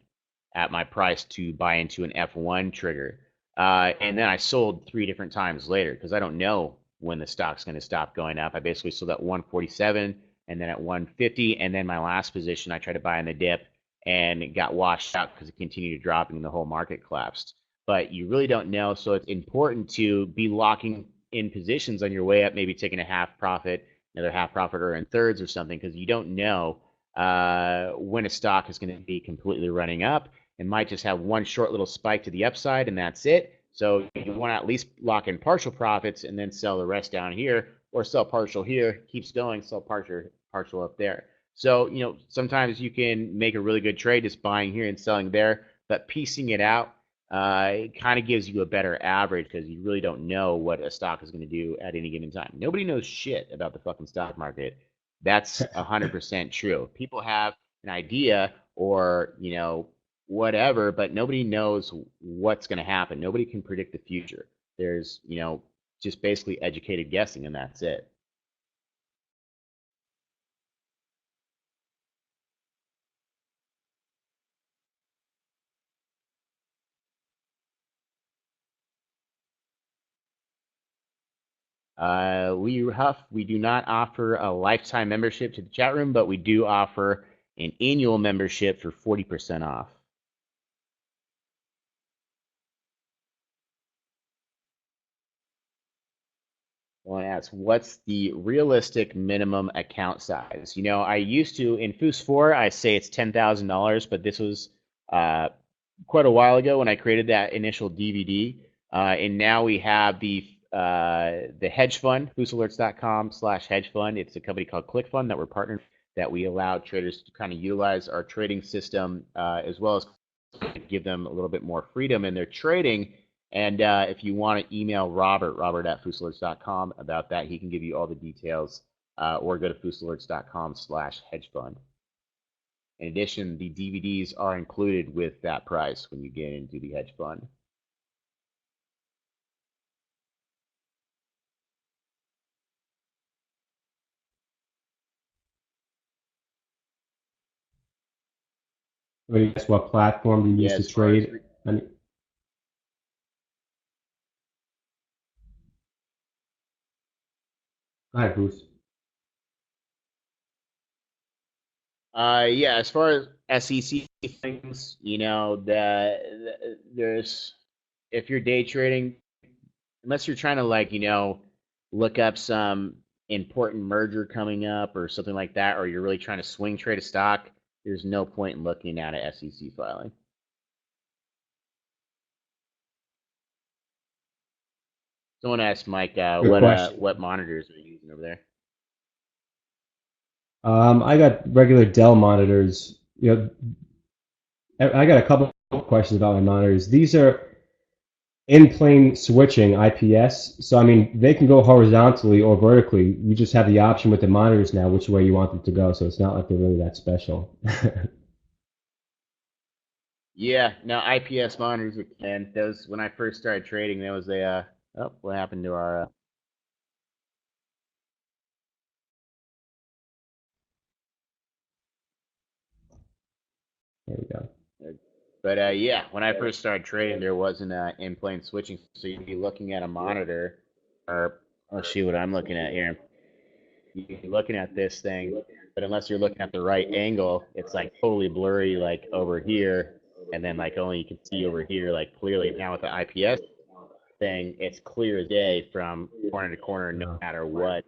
at my price to buy into an F1 trigger. And then I sold 3 different times later because I don't know when the stock's going to stop going up. I basically sold at 147 and then at 150. And then my last position, I tried to buy in the dip and it got washed out because it continued dropping and the whole market collapsed. But you really don't know. So it's important to be locking in positions on your way up, maybe taking a half profit, another half profit, or in thirds or something, because you don't know when a stock is going to be completely running up. It might just have one short little spike to the upside, and that's it. So you want to at least lock in partial profits and then sell the rest down here, or sell partial here, keeps going, sell partial up there. So sometimes you can make a really good trade just buying here and selling there, but piecing it out it kind of gives you a better average because you really don't know what a stock is going to do at any given time. Nobody knows shit about the fucking stock market. That's 100% true. People have an idea or, whatever, but nobody knows what's going to happen. Nobody can predict the future. There's, just basically educated guessing, and that's it. Lee Huff, we do not offer a lifetime membership to the chat room, but we do offer an annual membership for 40% off. I want to ask, what's the realistic minimum account size? I used to, in FOUS4, I say it's $10,000, but this was quite a while ago when I created that initial DVD. And now we have the hedge fund, FOUSalerts.com/hedge fund. It's a company called ClickFund that we're partnered that we allow traders to kind of utilize our trading system as well as give them a little bit more freedom in their trading. And if you want to email Robert at FOUSalerts.com about that, he can give you all the details or go to FOUSalerts.com/hedge fund. In addition, the DVDs are included with that price when you get into the hedge fund. Guess what platform do you use to trade? I mean, hi, Bruce. Yeah, as far as SEC things, there's if you're day trading, unless you're trying to look up some important merger coming up or something like that, or you're really trying to swing trade a stock, there's no point in looking at a SEC filing. Someone asked Mike what monitors are you using over there? I got regular Dell monitors. I got a couple of questions about my monitors. These are in plane switching IPS. So I mean, they can go horizontally or vertically. You just have the option with the monitors now which way you want them to go. So it's not like they're really that special. Yeah, no, IPS monitors and those when I first started trading, there was a oh, what happened to our There we go. but yeah, when I first started trading, there wasn't in-plane switching, so you'd be looking at a monitor, or let's see what I'm looking at here. You'd be looking at this thing, but unless you're looking at the right angle, it's like totally blurry, like over here, and then like only you can see over here, like clearly. Now with the IPS thing, it's clear as day from corner to corner, no Oh. matter what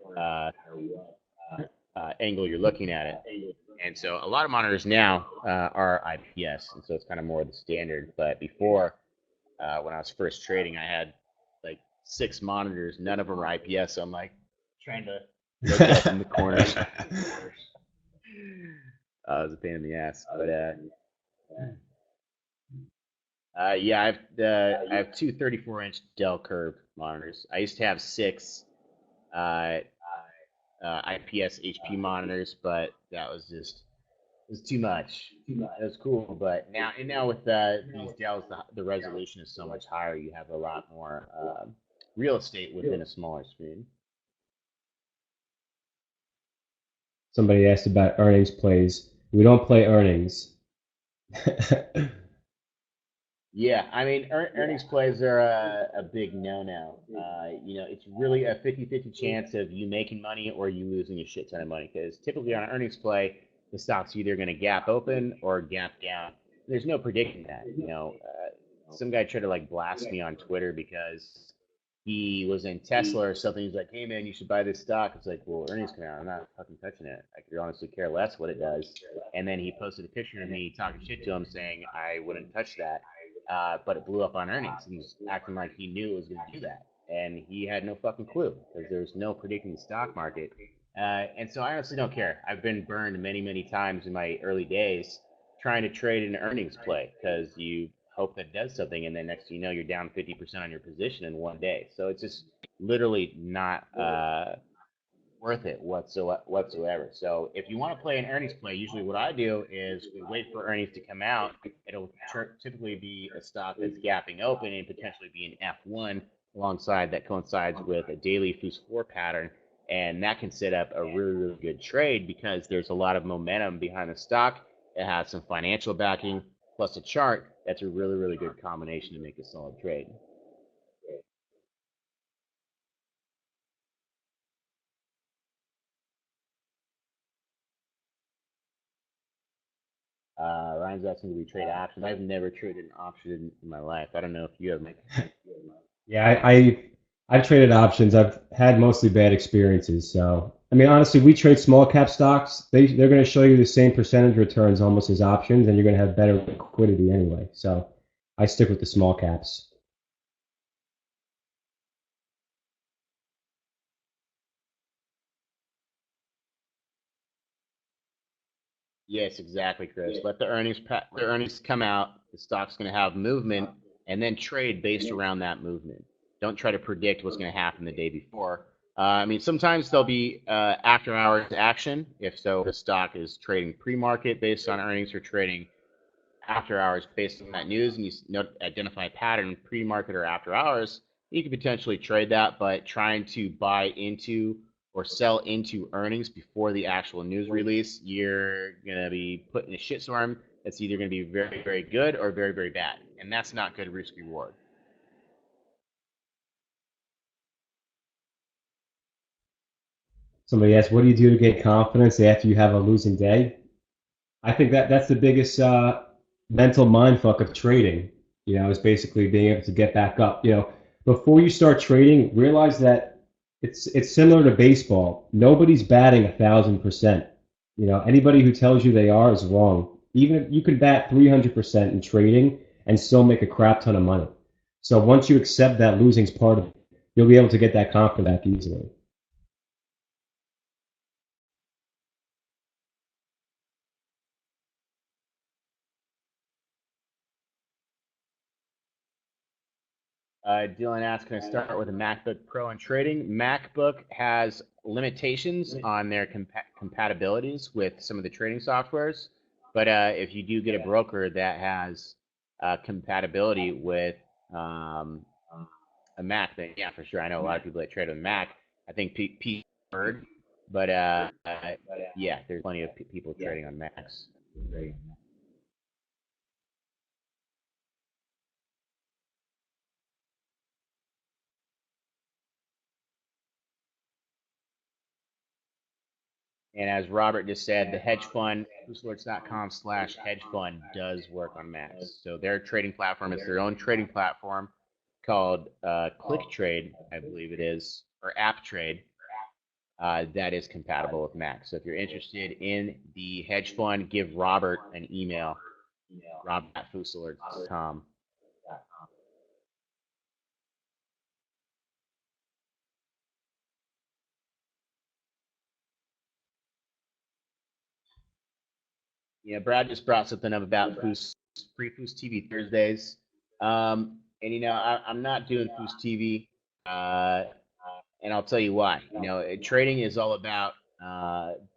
angle you're looking at it. And so a lot of monitors now are IPS, and so it's kind of more the standard. But before, when I was first trading, I had like 6 monitors. None of them were IPS. So I'm like trying to look up in the corners. It was a pain in the ass. But yeah, I have two 34-inch Dell Curve monitors. I used to have 6 uh, IPS HP monitors, but that was just it was too much. It was cool, but now with these Dells, the resolution is so much higher. You have a lot more real estate within a smaller screen. Somebody asked about earnings plays. We don't play earnings. Yeah, I mean, earnings plays are a big no-no. It's really a 50-50 chance of you making money or you losing a shit ton of money. Because typically on an earnings play, the stock's either going to gap open or gap down. There's no predicting that. Some guy tried to like blast me on Twitter because he was in Tesla or something. He's like, "Hey man, you should buy this stock." It's like, "Well, earnings come out. I'm not fucking touching it. I could honestly care less what it does." And then he posted a picture of me talking shit to him, saying I wouldn't touch that, but it blew up on earnings. He was acting like he knew it was going to do that, and he had no fucking clue because there's no predicting the stock market. And so I honestly don't care. I've been burned many, many times in my early days trying to trade an earnings play because you hope that does something, and then next thing you know, you're down 50% on your position in one day. So it's just literally not worth it whatsoever. So if you want to play an earnings play, usually what I do is we wait for earnings to come out. It'll typically be a stock that's gapping open and potentially be an F1 alongside that coincides with a daily FOUS4 pattern. And that can set up a really, really good trade because there's a lot of momentum behind the stock. It has some financial backing plus a chart. That's a really, really good combination to make a solid trade. Ryan's asking, do we trade options? I've never traded an option in my life. I don't know if you have. Yeah, I've traded options. I've had mostly bad experiences. So I mean, honestly, we trade small cap stocks. They're going to show you the same percentage returns almost as options, and you're going to have better liquidity anyway. So I stick with the small caps. Yes, exactly, Chris. Let the earnings come out. The stock's going to have movement, and then trade based around that movement. Don't try to predict what's going to happen the day before. I mean, sometimes there'll be after hours action. If so, the stock is trading pre-market based on earnings, or trading after hours based on that news, and you identify a pattern pre-market or after hours, you could potentially trade that. But trying to buy into or sell into earnings before the actual news release, you're gonna be put in a shitstorm that's either gonna be very, very good or very, very bad, and that's not good risk reward. Somebody asked, "What do you do to get confidence after you have a losing day?" I think that's the biggest mental mind fuck of trading. Is basically being able to get back up. Before you start trading, realize that it's similar to baseball. Nobody's batting 1,000%. Anybody who tells you they are is wrong. Even if you can bat 300% in trading and still make a crap ton of money. So once you accept that losing's part of it, you'll be able to get that confidence back easily. Dylan asked, can I start with a MacBook Pro and trading? MacBook has limitations on their compatibilities with some of the trading softwares, but if you do get a broker that has compatibility with a Mac, then yeah, for sure. I know a lot of people that trade on Mac. I think P heard, but yeah, there's plenty of people trading on Macs. And as Robert just said, the hedge fund, FOUS4.com/hedge fund does work on Macs. So their trading platform is their own trading platform called Click Trade, I believe it is, or App Trade, that is compatible with Mac. So if you're interested in the hedge fund, give Robert an email, rob@fousalert.com. Yeah, Brad just brought something up about Fous, free Fous TV Thursdays. And I'm not doing Fous TV, and I'll tell you why. Trading is all about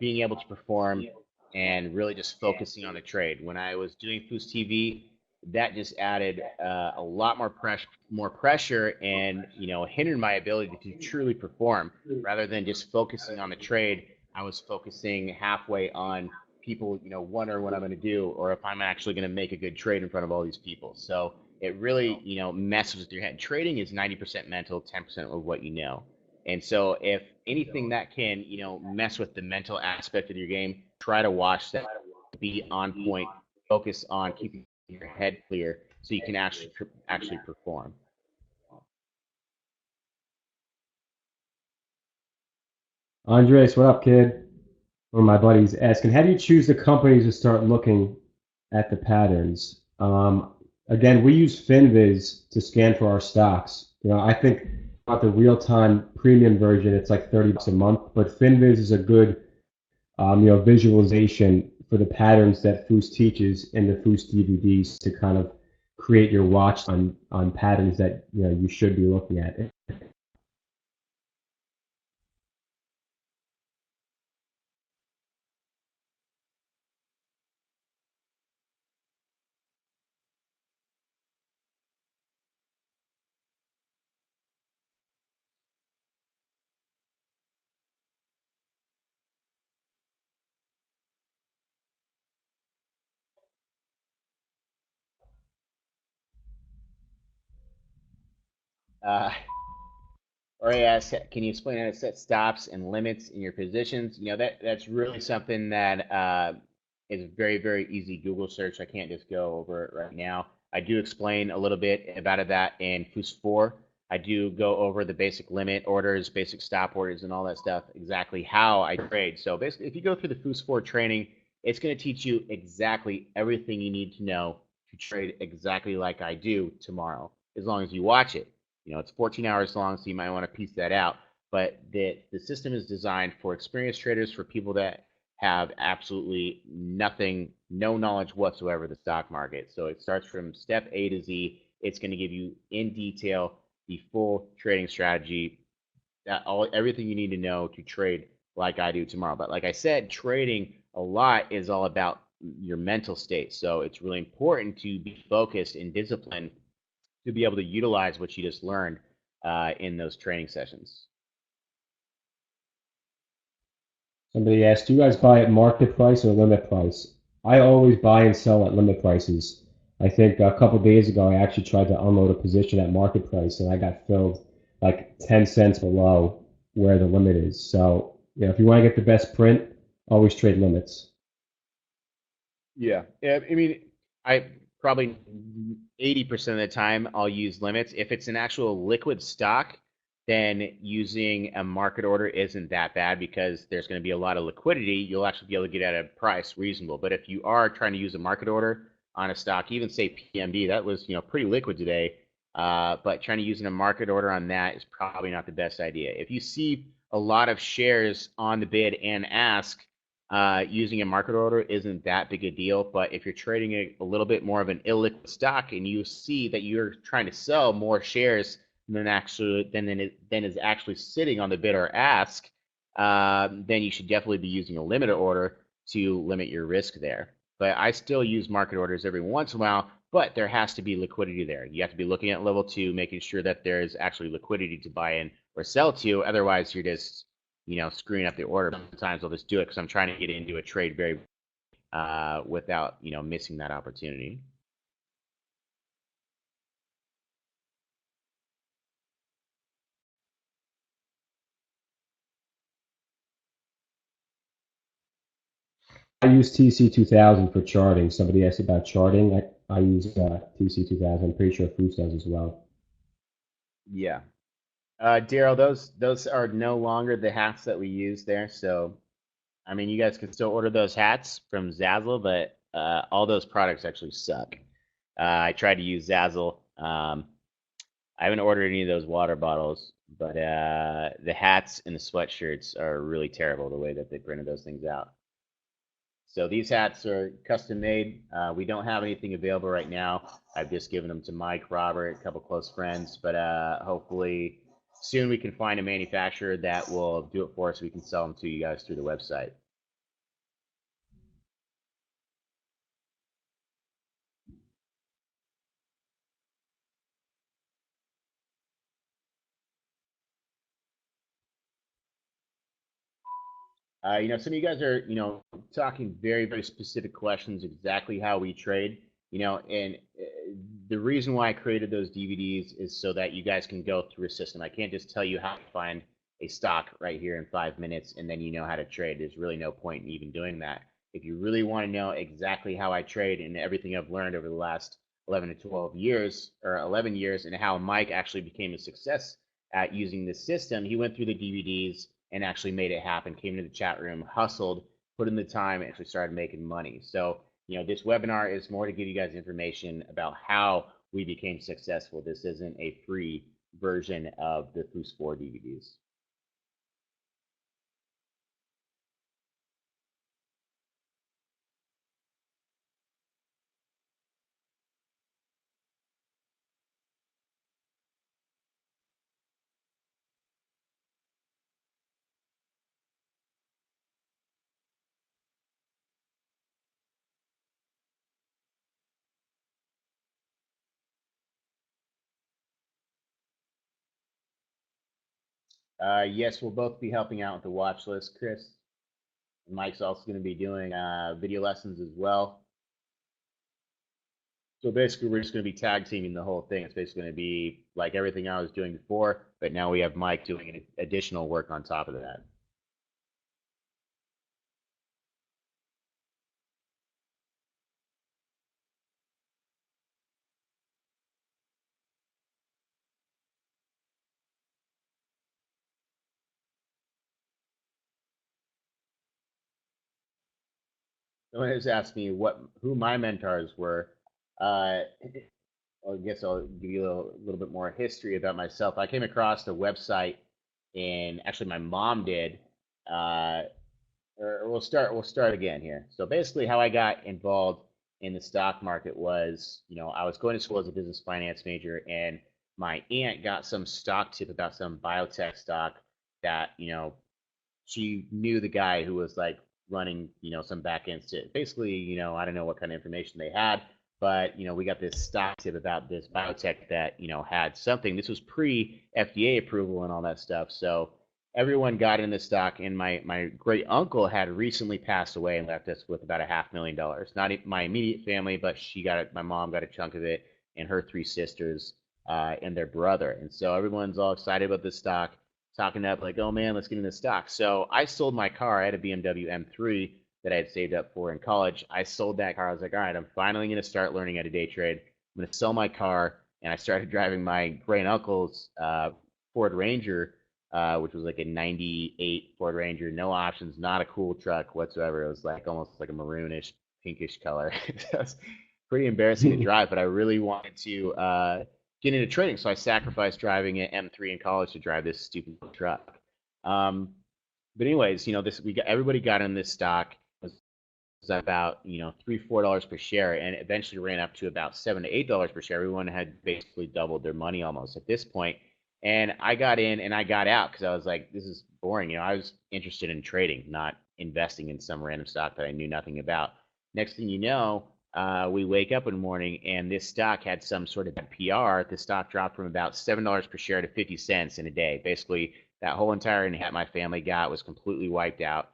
being able to perform and really just focusing on the trade. When I was doing Fous TV, that just added a lot more pressure, and hindered my ability to truly perform. Rather than just focusing on the trade, I was focusing halfway on people, wondering what I'm going to do, or if I'm actually going to make a good trade in front of all these people. So it really, messes with your head. Trading is 90% mental, 10% of what you know. And so if anything that can, mess with the mental aspect of your game, try to watch that, be on point, focus on keeping your head clear so you can actually perform. Andres, what up, kid? One of my buddies asking, how do you choose the companies to start looking at the patterns? Again, we use FinViz to scan for our stocks. I think about the real-time premium version, it's like $30 a month, but FinViz is a good, visualization for the patterns that Fous teaches in the Fous DVDs to kind of create your watch on patterns that you should be looking at. Uh, or yes, can you explain how to set stops and limits in your positions? That's really something that is very, very easy Google search. I can't just go over it right now. I do explain a little bit about that in FOUS4. I do go over the basic limit orders, basic stop orders, and all that stuff, exactly how I trade. So basically, if you go through the FOUS4 training, it's going to teach you exactly everything you need to know to trade exactly like I do tomorrow, as long as you watch it. It's 14 hours long, so you might want to piece that out. But the system is designed for experienced traders, for people that have absolutely nothing, no knowledge whatsoever of the stock market. So it starts from step A to Z. It's going to give you in detail the full trading strategy, everything you need to know to trade like I do tomorrow. But like I said, trading a lot is all about your mental state. So it's really important to be focused and disciplined to be able to utilize what you just learned in those training sessions. Somebody asked, do you guys buy at market price or limit price? I always buy and sell at limit prices. I think a couple of days ago, I actually tried to unload a position at market price, and I got filled like 10 cents below where the limit is. So, if you want to get the best print, always trade limits. Yeah. I mean, I probably 80% of the time I'll use limits. If it's an actual liquid stock, then using a market order isn't that bad because there's going to be a lot of liquidity. You'll actually be able to get at a price reasonable. But if you are trying to use a market order on a stock, even say PMD, that was pretty liquid today. But trying to use a market order on that is probably not the best idea. If you see a lot of shares on the bid and ask, using a market order isn't that big a deal. But if you're trading a little bit more of an illiquid stock and you see that you're trying to sell more shares than is actually sitting on the bid or ask, then you should definitely be using a limit order to limit your risk there. But I still use market orders every once in a while, but there has to be liquidity there. You have to be looking at level 2, making sure that there's actually liquidity to buy in or sell to. Otherwise, you're just screwing up the order. Sometimes I'll just do it because I'm trying to get into a trade very without missing that opportunity. I use TC2000 for charting. Somebody asked about charting. I use TC2000. I'm pretty sure Fous does as well. Yeah. Daryl, those are no longer the hats that we use there. So, I mean, you guys can still order those hats from Zazzle, but all those products actually suck. I tried to use Zazzle. I haven't ordered any of those water bottles, but the hats and the sweatshirts are really terrible the way that they printed those things out. So these hats are custom made. We don't have anything available right now. I've just given them to Mike, Robert, a couple close friends, but hopefully soon we can find a manufacturer that will do it for us so we can sell them to you guys through the website. Some of you guys are, talking very, very specific questions, exactly how we trade, and the reason why I created those DVDs is so that you guys can go through a system. I can't just tell you how to find a stock right here in 5 minutes and then you know how to trade. There's really no point in even doing that. If you really want to know exactly how I trade and everything I've learned over the last 11 to 12 years or 11 years and how Mike actually became a success at using this system, he went through the DVDs and actually made it happen, came into the chat room, hustled, put in the time, and actually started making money. So, this webinar is more to give you guys information about how we became successful. This isn't a free version of the FOUS4 DVDs. Yes, we'll both be helping out with the watch list, Chris. And Mike's also going to be doing video lessons as well. So basically, we're just going to be tag teaming the whole thing. It's basically going to be like everything I was doing before, but now we have Mike doing additional work on top of that. Someone has asked me who my mentors were. I guess I'll give you a little bit more history about myself. I came across the website, and actually, my mom did. Uh, or we'll start again here. So basically, how I got involved in the stock market was, I was going to school as a business finance major, and my aunt got some stock tip about some biotech stock that she knew the guy who was like running, some back end shit. Basically, I don't know what kind of information they had, but we got this stock tip about this biotech that had something. This was pre FDA approval and all that stuff. So everyone got in the stock, and my great uncle had recently passed away and left us with about $500,000. Not my immediate family, but she got it. My mom got a chunk of it, and her three sisters and their brother. And so everyone's all excited about this stock, talking up like, oh man, let's get in the stock. So I sold my car. I had a BMW M3 that I had saved up for in college. I sold that car. I was like, all right, I'm finally going to start learning how to day trade. I'm going to sell my car. And I started driving my great uncle's Ford Ranger, which was like a 98 Ford Ranger, no options, not a cool truck whatsoever. It was like almost like a maroonish, pinkish color. It was pretty embarrassing to drive, but I really wanted to get into trading. So I sacrificed driving an M3 in college to drive this stupid truck. But anyways, everybody got in this stock. It was about $3-4 per share, and it eventually ran up to about $7 to $8 per share. Everyone had basically doubled their money almost at this point. And I got in and I got out because I was like, this is boring. I was interested in trading, not investing in some random stock that I knew nothing about. Next thing you know, we wake up in the morning and this stock had some sort of PR. The stock dropped from about $7 per share to 50 cents in a day. Basically, that whole entire net my family got was completely wiped out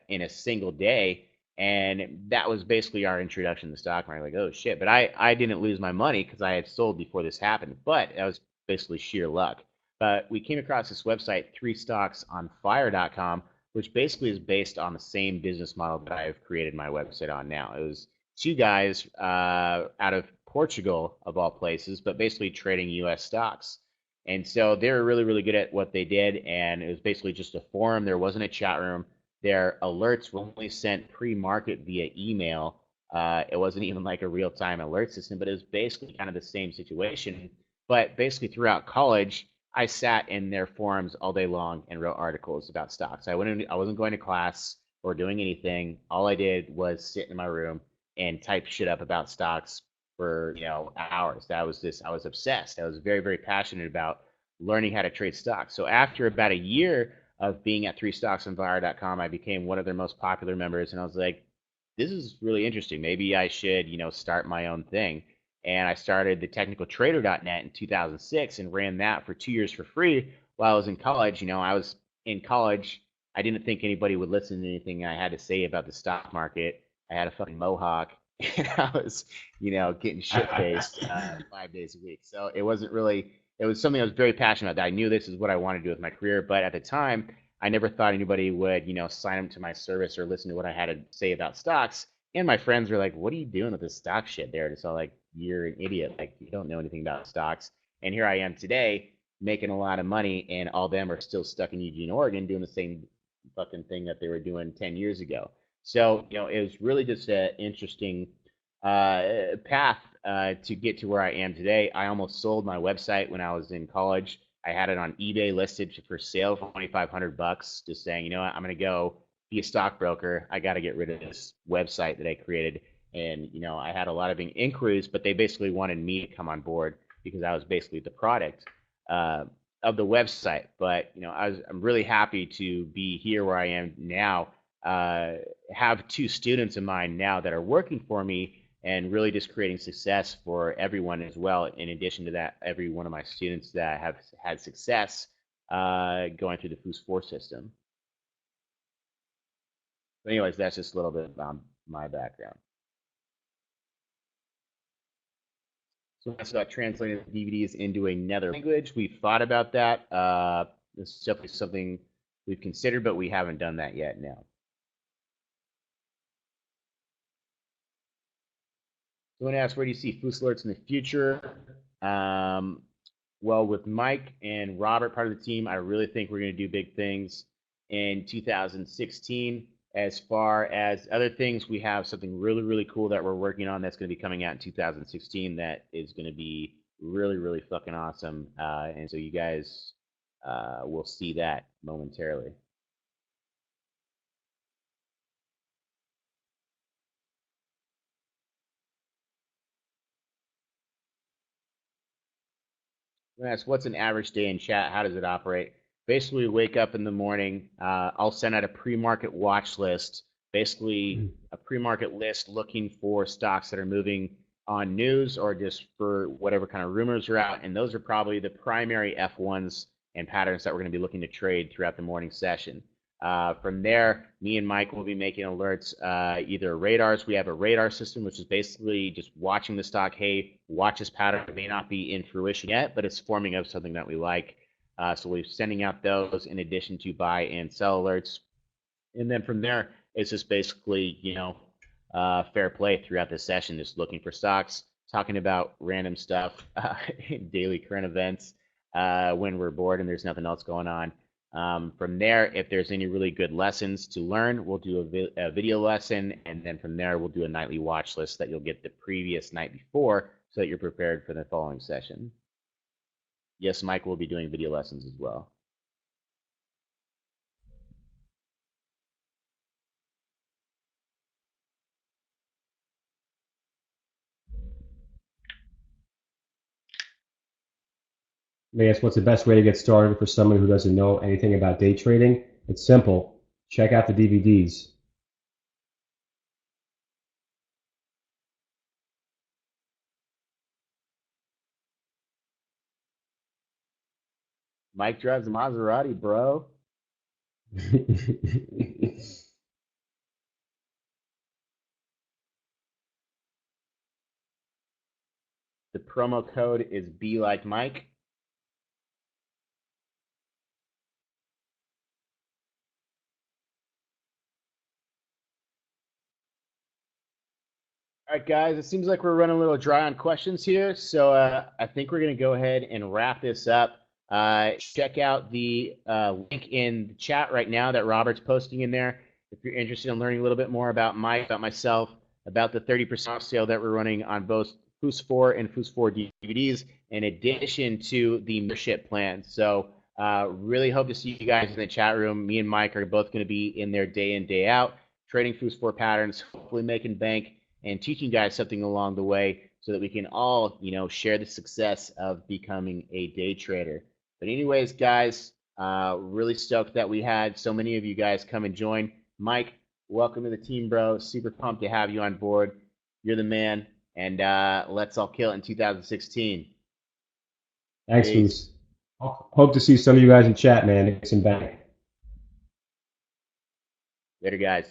in a single day. And that was basically our introduction to the stock market. Like, oh shit. But I didn't lose my money because I had sold before this happened. But that was basically sheer luck. But we came across this website, 3stocksonfire.com, which basically is based on the same business model that I've created my website on now. It was two guys out of Portugal, of all places, but basically trading US stocks. And so they were really, really good at what they did. And it was basically just a forum. There wasn't a chat room. Their alerts were only sent pre-market via email. It wasn't even like a real-time alert system, but it was basically kind of the same situation. But basically throughout college, I sat in their forums all day long and wrote articles about stocks. I wasn't going to class or doing anything. All I did was sit in my room and type shit up about stocks for hours. I was obsessed. I was very, very passionate about learning how to trade stocks. So after about a year of being at 3stocksonfire.com, I became one of their most popular members, and I was like, this is really interesting. Maybe I should, start my own thing. And I started the technicaltrader.net in 2006 and ran that for 2 years for free while I was in college. I was in college. I didn't think anybody would listen to anything I had to say about the stock market. I had a fucking mohawk, and I was, getting shit-faced 5 days a week. So it wasn't really, it was something I was very passionate about. That I knew this is what I wanted to do with my career. But at the time, I never thought anybody would, sign up to my service or listen to what I had to say about stocks. And my friends were like, what are you doing with this stock shit? They're just all like, you're an idiot. Like, you don't know anything about stocks. And here I am today making a lot of money, and all of them are still stuck in Eugene, Oregon, doing the same fucking thing that they were doing 10 years ago. So, it was really just an interesting path to get to where I am today. I almost sold my website when I was in college. I had it on eBay listed for sale for $2,500, just saying, I'm going to go be a stockbroker. I got to get rid of this website that I created. And, I had a lot of inquiries, but they basically wanted me to come on board because I was basically the product of the website. But, I'm really happy to be here where I am now. Have two students of mine now that are working for me and really just creating success for everyone as well. In addition to that, every one of my students that have had success going through the FOUS4 system. But anyways, that's just a little bit about my background. So that's about translating the DVDs into another language. We've thought about that. This is definitely something we've considered, but we haven't done that yet now. Someone asked, where do you see FOUS alerts in the future? Well, with Mike and Robert, part of the team, I really think we're going to do big things in 2016. As far as other things, we have something really, really cool that we're working on that's going to be coming out in 2016 that is going to be really, really fucking awesome. And so you guys will see that momentarily. That's what's an average day in chat? How does it operate? Basically, we wake up in the morning. I'll send out a pre-market watch list, basically a pre-market list looking for stocks that are moving on news or just for whatever kind of rumors are out. And those are probably the primary F1s and patterns that we're going to be looking to trade throughout the morning session. From there, me and Mike will be making alerts, either radars. We have a radar system, which is basically just watching the stock. Hey, watch this pattern. It may not be in fruition yet, but it's forming up something that we like. So we're sending out those in addition to buy and sell alerts. And then from there, it's just basically, fair play throughout the session, just looking for stocks, talking about random stuff, daily current events, when we're bored and there's nothing else going on. From there, if there's any really good lessons to learn, we'll do a video lesson, and then from there, we'll do a nightly watch list that you'll get the previous night before so that you're prepared for the following session. Yes, Mike will be doing video lessons as well. May I ask what's the best way to get started for someone who doesn't know anything about day trading? It's simple. Check out the DVDs. Mike drives a Maserati, bro. The promo code is Be Like Mike. All right, guys, it seems like we're running a little dry on questions here, so I think we're going to go ahead and wrap this up. Check out the link in the chat right now that Robert's posting in there. If you're interested in learning a little bit more about Mike, about myself, about the 30% off sale that we're running on both FOUS4 and FOUS4 DVDs, in addition to the membership plan. So really hope to see you guys in the chat room. Me and Mike are both going to be in there day in, day out, trading FOUS4 patterns, hopefully making bank, and teaching guys something along the way so that we can all, share the success of becoming a day trader. But anyways, guys, really stoked that we had so many of you guys come and join. Mike, welcome to the team, bro. Super pumped to have you on board. You're the man, and let's all kill it in 2016. Thanks, Peace. Fous. Hope to see some of you guys in chat, man. Make some bank. Later, guys.